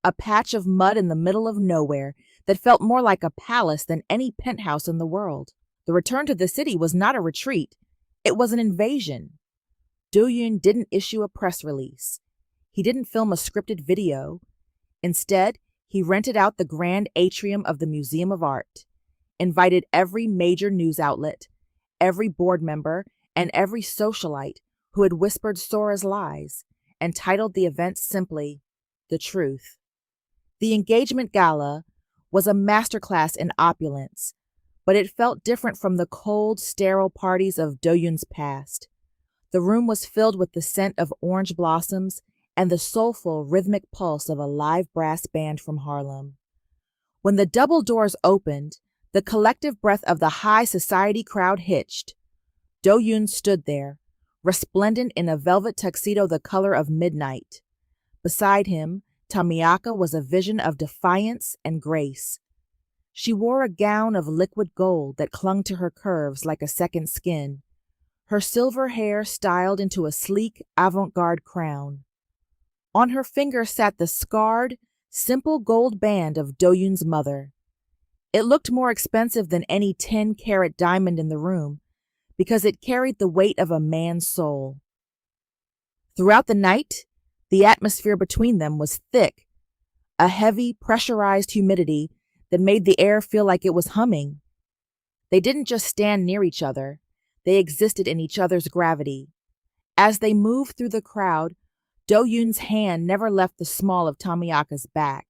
a patch of mud in the middle of nowhere that felt more like a palace than any penthouse in the world. The return to the city was not a retreat. It was an invasion. Do-yeon didn't issue a press release. He didn't film a scripted video. Instead, he rented out the grand atrium of the Museum of Art, invited every major news outlet, every board member, and every socialite who had whispered Sora's lies, and titled the event simply, "The Truth." The engagement gala was a masterclass in opulence, but it felt different from the cold, sterile parties of Do-yeon's past. The room was filled with the scent of orange blossoms and the soulful, rhythmic pulse of a live brass band from Harlem. When the double doors opened, the collective breath of the high society crowd hitched. Do-yeon stood there, resplendent in a velvet tuxedo the color of midnight. Beside him, Tamiaka was a vision of defiance and grace. She wore a gown of liquid gold that clung to her curves like a second skin, her silver hair styled into a sleek, avant-garde crown. On her finger sat the scarred, simple gold band of Do-yeon's mother. It looked more expensive than any 10-carat diamond in the room because it carried the weight of a man's soul. Throughout the night, the atmosphere between them was thick, a heavy, pressurized humidity that made the air feel like it was humming. They didn't just stand near each other, they existed in each other's gravity. As they moved through the crowd, Do-yeon's hand never left the small of Tamiaka's back.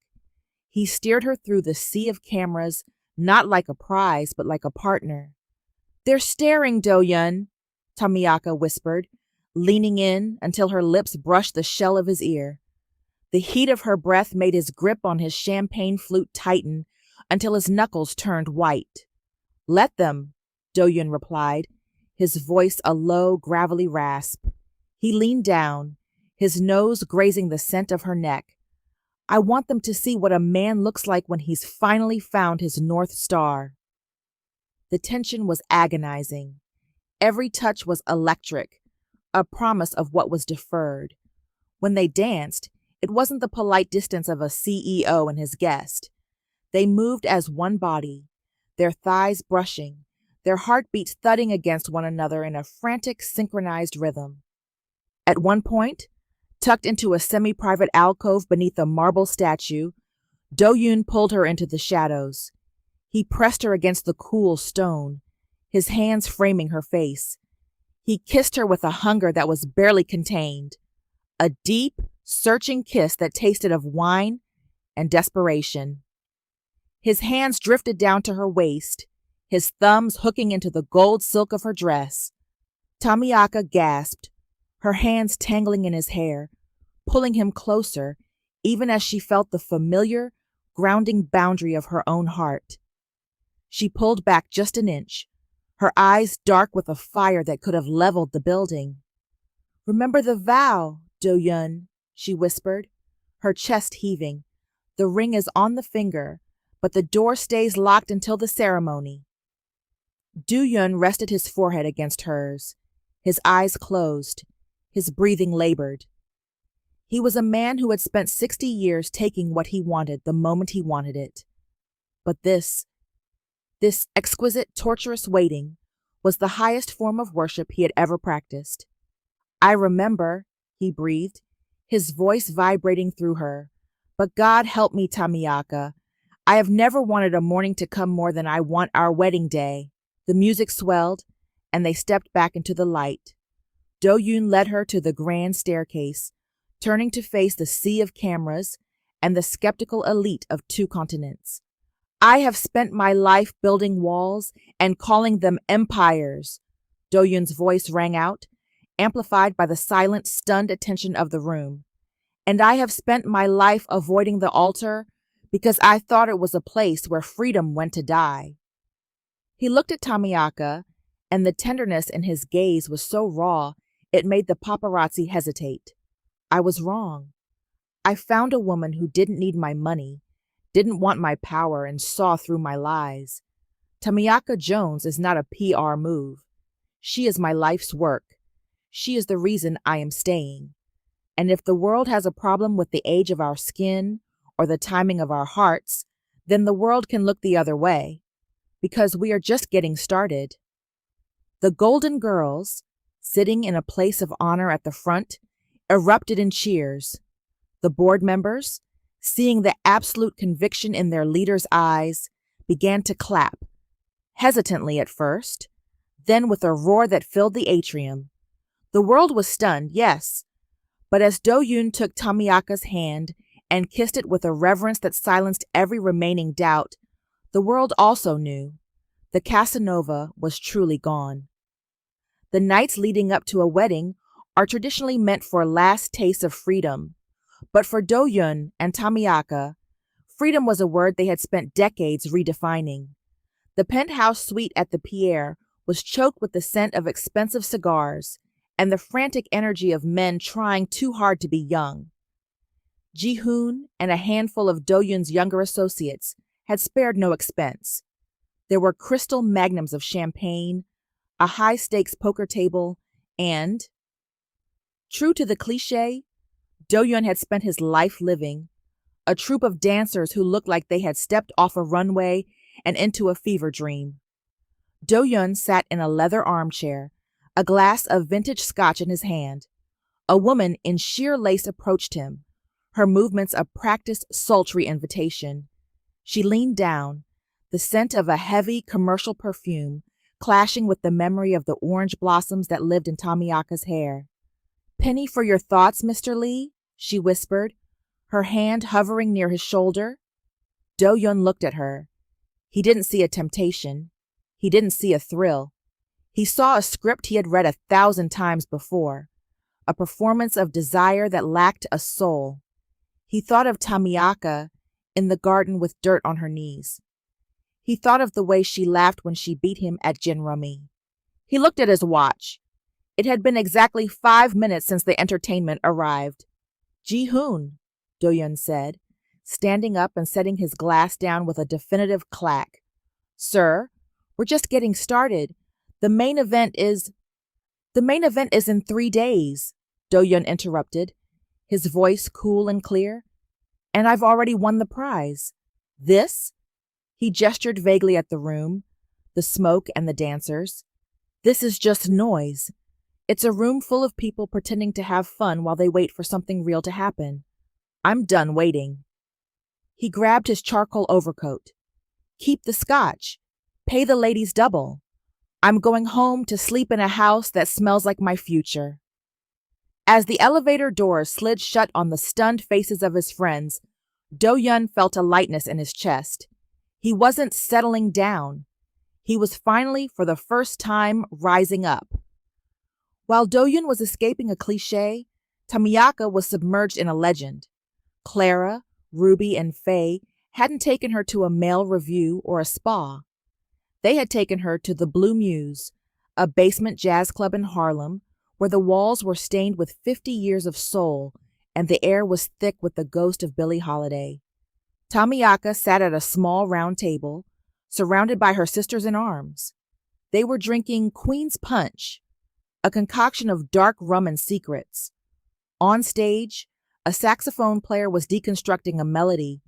He steered her through the sea of cameras, not like a prize, but like a partner. "They're staring, Do-yeon," Tamiaka whispered, leaning in until her lips brushed the shell of his ear. The heat of her breath made his grip on his champagne flute tighten until his knuckles turned white. "Let them," Do-yeon replied, his voice a low, gravelly rasp. He leaned down, his nose grazing the scent of her neck. "I want them to see what a man looks like when he's finally found his North Star." The tension was agonizing. Every touch was electric, a promise of what was deferred. When they danced, it wasn't the polite distance of a CEO and his guest. They moved as one body, their thighs brushing, their heartbeats thudding against one another in a frantic, synchronized rhythm. At one point, tucked into a semi-private alcove beneath a marble statue, Do-yoon pulled her into the shadows. He pressed her against the cool stone, his hands framing her face. He kissed her with a hunger that was barely contained, a deep, searching kiss that tasted of wine and desperation. His hands drifted down to her waist, his thumbs hooking into the gold silk of her dress. Tamiaka gasped, her hands tangling in his hair, pulling him closer, even as she felt the familiar, grounding boundary of her own heart. She pulled back just an inch, her eyes dark with a fire that could have leveled the building. "Remember the vow, Do-yoon," she whispered, her chest heaving. "The ring is on the finger, but the door stays locked until the ceremony." Do-yoon rested his forehead against hers, his eyes closed, his breathing labored. He was a man who had spent 60 years taking what he wanted the moment he wanted it. But this exquisite, torturous waiting was the highest form of worship he had ever practiced. "I remember," he breathed, his voice vibrating through her. "But God help me, Tamiaka. I have never wanted a morning to come more than I want our wedding day." The music swelled, and they stepped back into the light. Do-yoon led her to the grand staircase, turning to face the sea of cameras and the skeptical elite of 2 continents. "I have spent my life building walls and calling them empires," Do-yoon's voice rang out, amplified by the silent, stunned attention of the room. "And I have spent my life avoiding the altar because I thought it was a place where freedom went to die." He looked at Tamiaka, and the tenderness in his gaze was so raw it made the paparazzi hesitate. "I was wrong. I found a woman who didn't need my money, didn't want my power, and saw through my lies. Tamiaka Jones is not a PR move. She is my life's work. She is the reason I am staying. And if the world has a problem with the age of our skin or the timing of our hearts, then the world can look the other way, because we are just getting started." The Golden Girls, sitting in a place of honor at the front, erupted in cheers. The board members, seeing the absolute conviction in their leaders' eyes, began to clap, hesitantly at first, then with a roar that filled the atrium. The world was stunned, yes, but as Do-yoon took Tamiaka's hand and kissed it with a reverence that silenced every remaining doubt, the world also knew the Casanova was truly gone. The nights leading up to a wedding are traditionally meant for last tastes of freedom, but for Do-yoon and Tamiaka, freedom was a word they had spent decades redefining. The penthouse suite at the Pierre was choked with the scent of expensive cigars and the frantic energy of men trying too hard to be young. Ji-hoon and a handful of Do-yoon's younger associates had spared no expense. There were crystal magnums of champagne, a high-stakes poker table, and, true to the cliché, Do-yoon had spent his life living, a troupe of dancers who looked like they had stepped off a runway and into a fever dream. Do-yoon sat in a leather armchair, a glass of vintage scotch in his hand. A woman in sheer lace approached him, her movements a practiced, sultry invitation. She leaned down, the scent of a heavy commercial perfume clashing with the memory of the orange blossoms that lived in Tamiaka's hair. "Penny for your thoughts, Mr. Lee?" she whispered, her hand hovering near his shoulder. Do-yoon looked at her. He didn't see a temptation. He didn't see a thrill. He saw a script he had read 1,000 times before, a performance of desire that lacked a soul. He thought of Tamiaka in the garden with dirt on her knees. He thought of the way she laughed when she beat him at gin rummy. He looked at his watch. It had been exactly 5 minutes since the entertainment arrived. "Ji-hoon," Do-yoon said, standing up and setting his glass down with a definitive clack. "Sir, we're just getting started. The main event is in 3 days, Do-yoon interrupted, his voice cool and clear. "And I've already won the prize. This?" He gestured vaguely at the room, the smoke and the dancers. "This is just noise. It's a room full of people pretending to have fun while they wait for something real to happen. I'm done waiting." He grabbed his charcoal overcoat. Keep the scotch. Pay the ladies double. I'm going home to sleep in a house that smells like my future. As the elevator doors slid shut on the stunned faces of his friends, Do-Yun felt a lightness in his chest. He wasn't settling down. He was finally, for the first time, rising up. While Do-Yun was escaping a cliché, Tamiaka was submerged in a legend. Clara, Ruby, and Faye hadn't taken her to a male revue or a spa. They had taken her to the Blue Muse, a basement jazz club in Harlem, where the walls were stained with 50 years of soul and the air was thick with the ghost of Billie Holiday. Tamiaka sat at a small round table, surrounded by her sisters in arms. They were drinking Queen's Punch, a concoction of dark rum and secrets. On stage, a saxophone player was deconstructing a melody,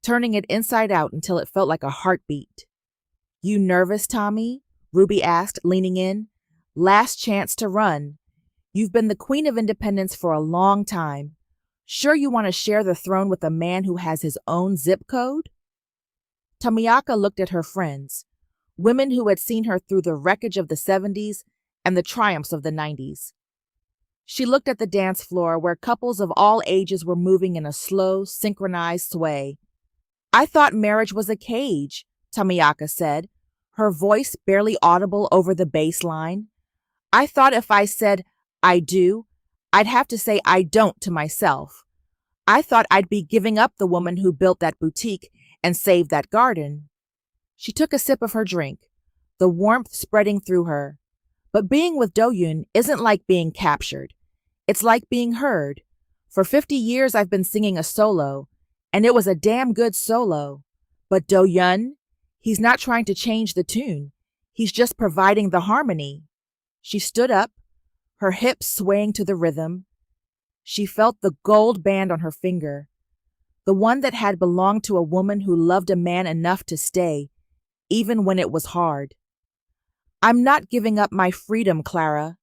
turning it inside out until it felt like a heartbeat. You nervous, Tommy? Ruby asked, leaning in. Last chance to run. You've been the queen of independence for a long time. Sure you want to share the throne with a man who has his own zip code? Tamiaka looked at her friends, women who had seen her through the wreckage of the 70s and the triumphs of the 90s. She looked at the dance floor where couples of all ages were moving in a slow, synchronized sway. I thought marriage was a cage, Tamiaka said, her voice barely audible over the bass line. I thought if I said, I do, I'd have to say I don't to myself. I thought I'd be giving up the woman who built that boutique and saved that garden. She took a sip of her drink, the warmth spreading through her. But being with Do-Yun isn't like being captured. It's like being heard. For 50 years I've been singing a solo, and it was a damn good solo. But Do-Yun, he's not trying to change the tune. He's just providing the harmony. She stood up, her hips swaying to the rhythm. She felt the gold band on her finger, the one that had belonged to a woman who loved a man enough to stay, even when it was hard. I'm not giving up my freedom, Clara,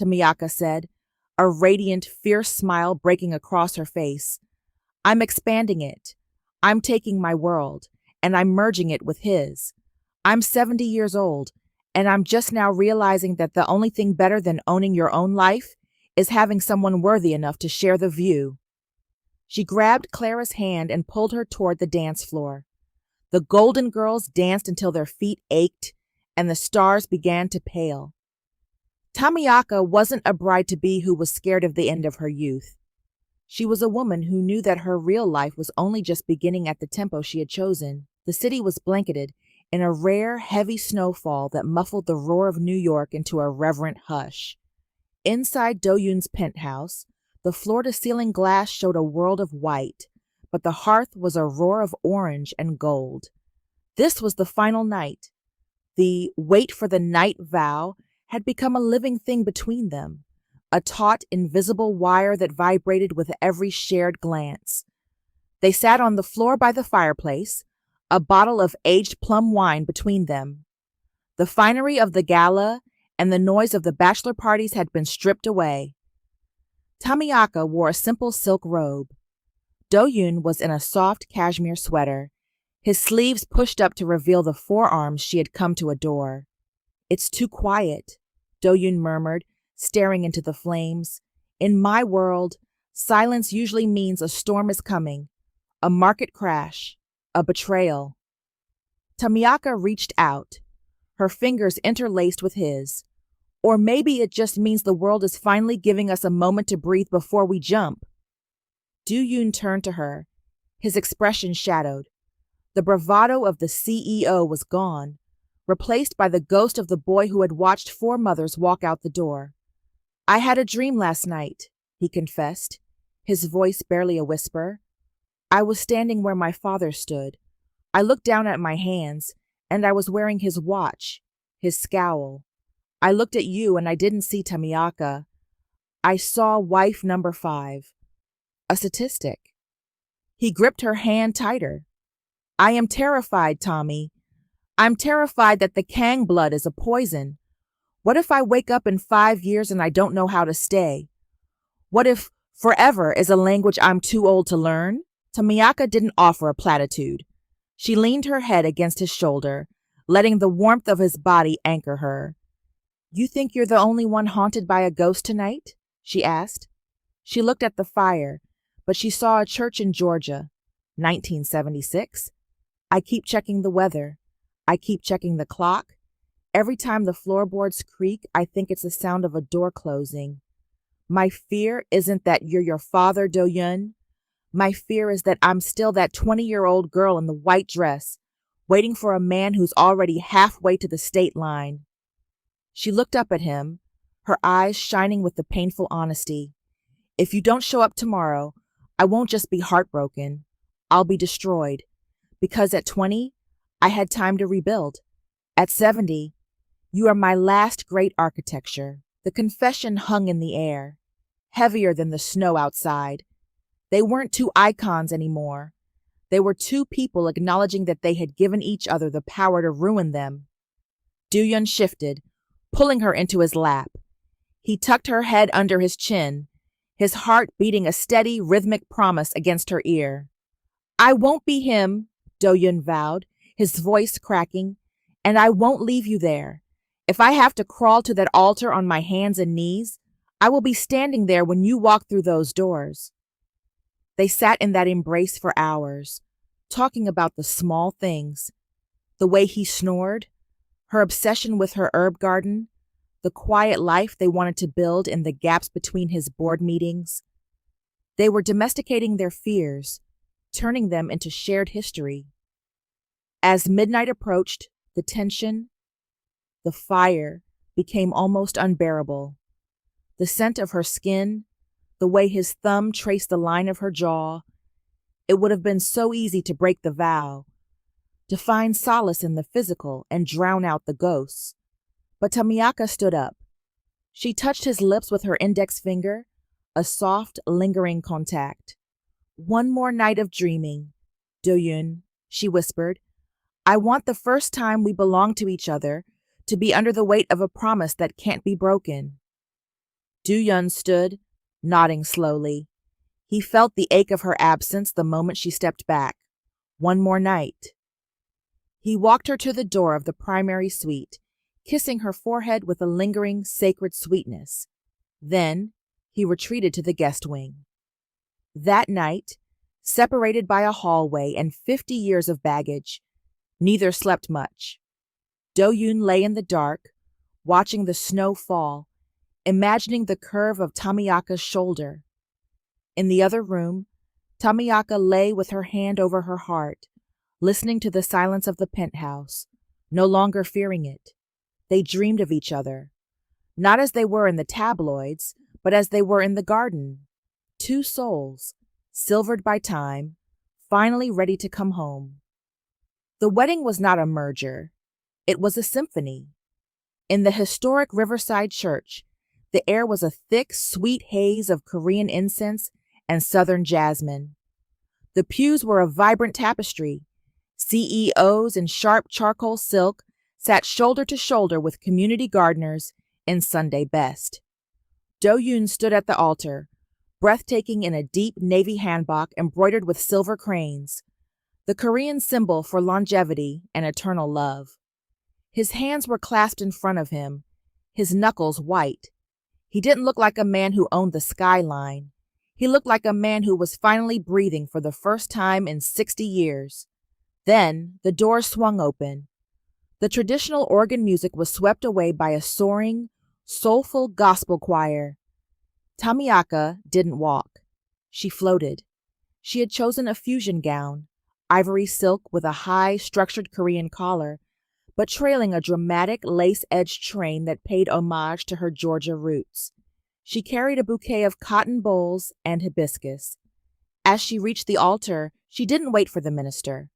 Tamiaka said, a radiant, fierce smile breaking across her face. I'm expanding it. I'm taking my world, and I'm merging it with his. I'm 70 years old, and I'm just now realizing that the only thing better than owning your own life is having someone worthy enough to share the view. She grabbed Clara's hand and pulled her toward the dance floor. The Golden Girls danced until their feet ached and the stars began to pale. Tamiaka wasn't a bride-to-be who was scared of the end of her youth. She was a woman who knew that her real life was only just beginning at the tempo she had chosen. The city was blanketed in a rare, heavy snowfall that muffled the roar of New York into a reverent hush. Inside Do-Yun's penthouse, the floor-to-ceiling glass showed a world of white, but the hearth was a roar of orange and gold. This was the final night. The wait for the night vow had become a living thing between them, a taut, invisible wire that vibrated with every shared glance. They sat on the floor by the fireplace, a bottle of aged plum wine between them. The finery of the gala and the noise of the bachelor parties had been stripped away. Tamiaka wore a simple silk robe. Do-Yun was in a soft cashmere sweater, his sleeves pushed up to reveal the forearms she had come to adore. It's too quiet, Do-Yun murmured, staring into the flames. In my world, silence usually means a storm is coming, a market crash, a betrayal. Tamiaka reached out, her fingers interlaced with his. Or maybe it just means the world is finally giving us a moment to breathe before we jump. Do-Yun turned to her, his expression shadowed. The bravado of the CEO was gone, replaced by the ghost of the boy who had watched 4 mothers walk out the door. I had a dream last night, he confessed, his voice barely a whisper. I was standing where my father stood. I looked down at my hands, and I was wearing his watch, his scowl. I looked at you, and I didn't see Tamiaka. I saw wife number 5. A statistic. He gripped her hand tighter. I am terrified, Tommy. I'm terrified that the Kang blood is a poison. What if I wake up in 5 years and I don't know how to stay? What if forever is a language I'm too old to learn? Tamiaka didn't offer a platitude. She leaned her head against his shoulder, letting the warmth of his body anchor her. "You think you're the only one haunted by a ghost tonight?" she asked. She looked at the fire, but she saw a church in Georgia. 1976. I keep checking the weather. I keep checking the clock. Every time the floorboards creak, I think it's the sound of a door closing. My fear isn't that you're your father, Do-Yun. My fear is that I'm still that 20-year-old girl in the white dress, waiting for a man who's already halfway to the state line. She looked up at him, her eyes shining with the painful honesty. If you don't show up tomorrow, I won't just be heartbroken. I'll be destroyed. Because at 20, I had time to rebuild. At 70, you are my last great architecture. The confession hung in the air, heavier than the snow outside. They weren't two icons anymore. They were two people acknowledging that they had given each other the power to ruin them. Do-Yun shifted, pulling her into his lap. He tucked her head under his chin, his heart beating a steady, rhythmic promise against her ear. I won't be him, Do-Yun vowed, his voice cracking, and I won't leave you there. If I have to crawl to that altar on my hands and knees, I will be standing there when you walk through those doors. They sat in that embrace for hours, talking about the small things, the way he snored, her obsession with her herb garden, the quiet life they wanted to build in the gaps between his board meetings. They were domesticating their fears, turning them into shared history. As midnight approached, the tension, the fire, became almost unbearable. The scent of her skin, the way his thumb traced the line of her jaw. It would have been so easy to break the vow, to find solace in the physical and drown out the ghosts. But Tamiaka stood up. She touched his lips with her index finger, a soft, lingering contact. One more night of dreaming, Do-Yun, she whispered. I want the first time we belong to each other to be under the weight of a promise that can't be broken. Do-Yun stood, nodding slowly. He felt the ache of her absence the moment she stepped back. One more night. He walked her to the door of the primary suite, kissing her forehead with a lingering, sacred sweetness. Then he retreated to the guest wing. That night, separated by a hallway and 50 years of baggage, neither slept much. Do-Yun lay in the dark, watching the snow fall, imagining the curve of Tamiaka's shoulder. In the other room, Tamiaka lay with her hand over her heart, listening to the silence of the penthouse, no longer fearing it. They dreamed of each other, not as they were in the tabloids, but as they were in the garden. Two souls, silvered by time, finally ready to come home. The wedding was not a merger. It was a symphony. In the historic Riverside Church, the air was a thick, sweet haze of Korean incense and Southern jasmine. The pews were a vibrant tapestry. CEOs in sharp charcoal silk sat shoulder to shoulder with community gardeners in Sunday best. Do-Yun stood at the altar, breathtaking in a deep navy hanbok embroidered with silver cranes, the Korean symbol for longevity and eternal love. His hands were clasped in front of him, his knuckles white. He didn't look like a man who owned the skyline. He looked like a man who was finally breathing for the first time in 60 years. Then the door swung open. The traditional organ music was swept away by a soaring, soulful gospel choir. Tamiaka didn't walk. She floated. She had chosen a fusion gown, ivory silk with a high, structured Korean collar, but trailing a dramatic lace-edged train that paid homage to her Georgia roots. She carried a bouquet of cotton bowls and hibiscus. As she reached the altar, she didn't wait for the minister.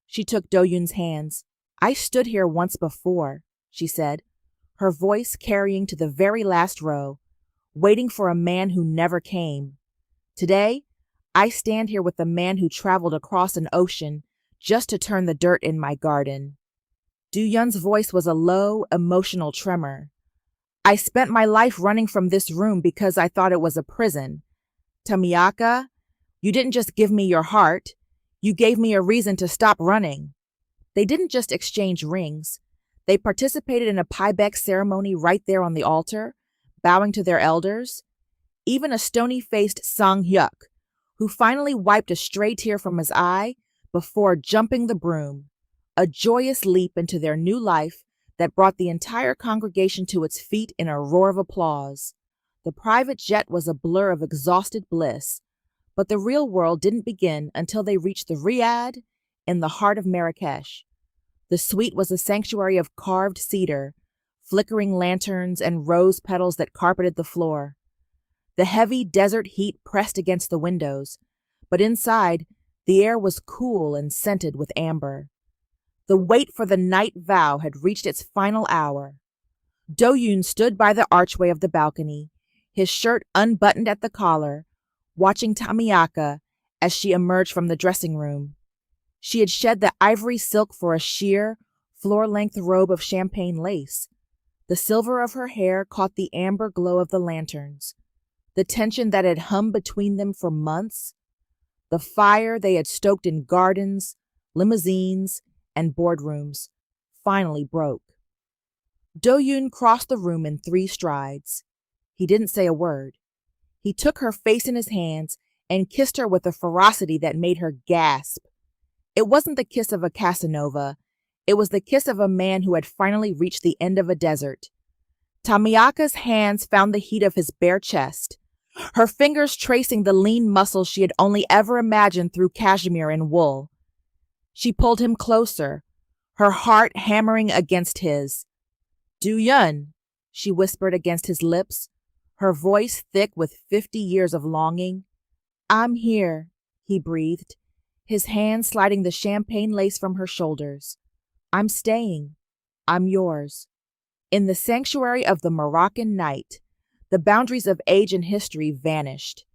She took Do-Yun's hands. I stood here once before, she said, her voice carrying to the very last row, waiting for a man who never came. Today, I stand here with a man who traveled across an ocean just to turn the dirt in my garden. Do-Yun's voice was a low, emotional tremor. I spent my life running from this room because I thought it was a prison. Tamiaka, You didn't just give me your heart, you gave me a reason to stop running. They didn't just exchange rings. They participated in a pieback ceremony right there on the altar, bowing to their elders. Even a stony-faced Sang-hyuk, who finally wiped a stray tear from his eye before jumping the broom, a joyous leap into their new life that brought the entire congregation to its feet in a roar of applause. The private jet was a blur of exhausted bliss, but the real world didn't begin until they reached the Riad in the heart of Marrakesh. The suite was a sanctuary of carved cedar, flickering lanterns, and rose petals that carpeted the floor. The heavy desert heat pressed against the windows, but inside, the air was cool and scented with amber. The wait for the night vow had reached its final hour. Do-yoon stood by the archway of the balcony, his shirt unbuttoned at the collar, watching Tamiaka as she emerged from the dressing room. She had shed the ivory silk for a sheer, floor-length robe of champagne lace. The silver of her hair caught the amber glow of the lanterns. The tension that had hummed between them for months, the fire they had stoked in gardens, limousines, and boardrooms, finally broke. Do-yoon crossed the room in 3 strides. He didn't say a word. He took her face in his hands and kissed her with a ferocity that made her gasp. It wasn't the kiss of a Casanova. It was the kiss of a man who had finally reached the end of a desert. Tamiaka's hands found the heat of his bare chest, her fingers tracing the lean muscles she had only ever imagined through cashmere and wool. She pulled him closer, her heart hammering against his. Do-yoon, she whispered against his lips, her voice thick with 50 years of longing. I'm here, he breathed, his hand sliding the champagne lace from her shoulders. I'm staying. I'm yours. In the sanctuary of the Moroccan night, the boundaries of age and history vanished.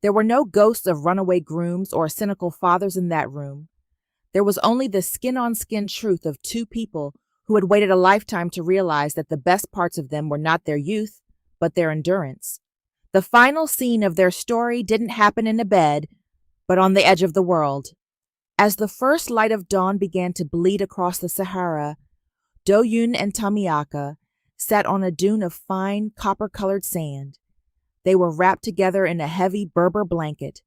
There were no ghosts of runaway grooms or cynical fathers in that room. There was only the skin-on-skin truth of 2 people who had waited a lifetime to realize that the best parts of them were not their youth, but their endurance. The final scene of their story didn't happen in a bed, but on the edge of the world. As the first light of dawn began to bleed across the Sahara, Do-yoon and Tamiaka sat on a dune of fine, copper-colored sand. They were wrapped together in a heavy Berber blanket,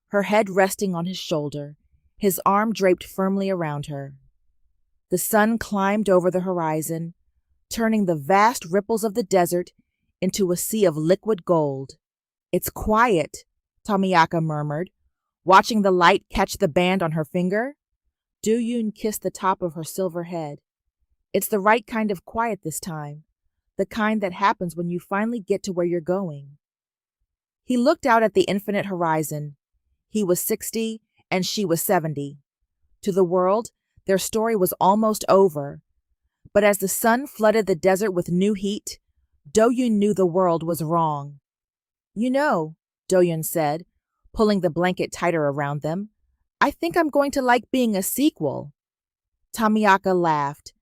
her head resting on his shoulder, his arm draped firmly around her. The sun climbed over the horizon, turning the vast ripples of the desert into a sea of liquid gold. It's quiet, Tamiaka murmured, watching the light catch the band on her finger. Do-yoon kissed the top of her silver head. It's the right kind of quiet this time, the kind that happens when you finally get to where you're going. He looked out at the infinite horizon. He was 60 and she was 70. To the world, their story was almost over. But as the sun flooded the desert with new heat, Do-yoon knew the world was wrong. You know, Do-yoon said, pulling the blanket tighter around them, I think I'm going to like being a sequel. Tamiaka laughed,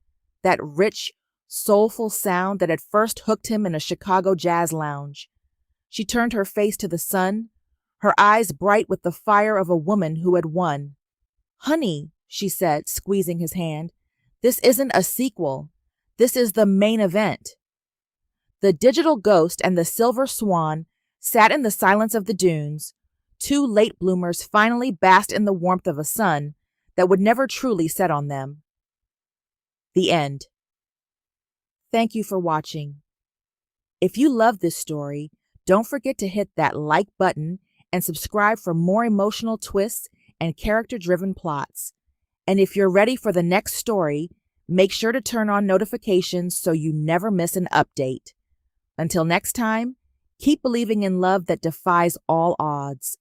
that rich, soulful sound that had first hooked him in a Chicago jazz lounge. She turned her face to the sun, her eyes bright with the fire of a woman who had won. Honey, she said, squeezing his hand, this isn't a sequel. This is the main event. The digital ghost and the silver swan sat in the silence of the dunes. 2 late bloomers finally basked in the warmth of a sun that would never truly set on them. The end. Thank you for watching. If you love this story, don't forget to hit that like button and subscribe for more emotional twists and character-driven plots. And if you're ready for the next story, make sure to turn on notifications so you never miss an update. Until next time, keep believing in love that defies all odds.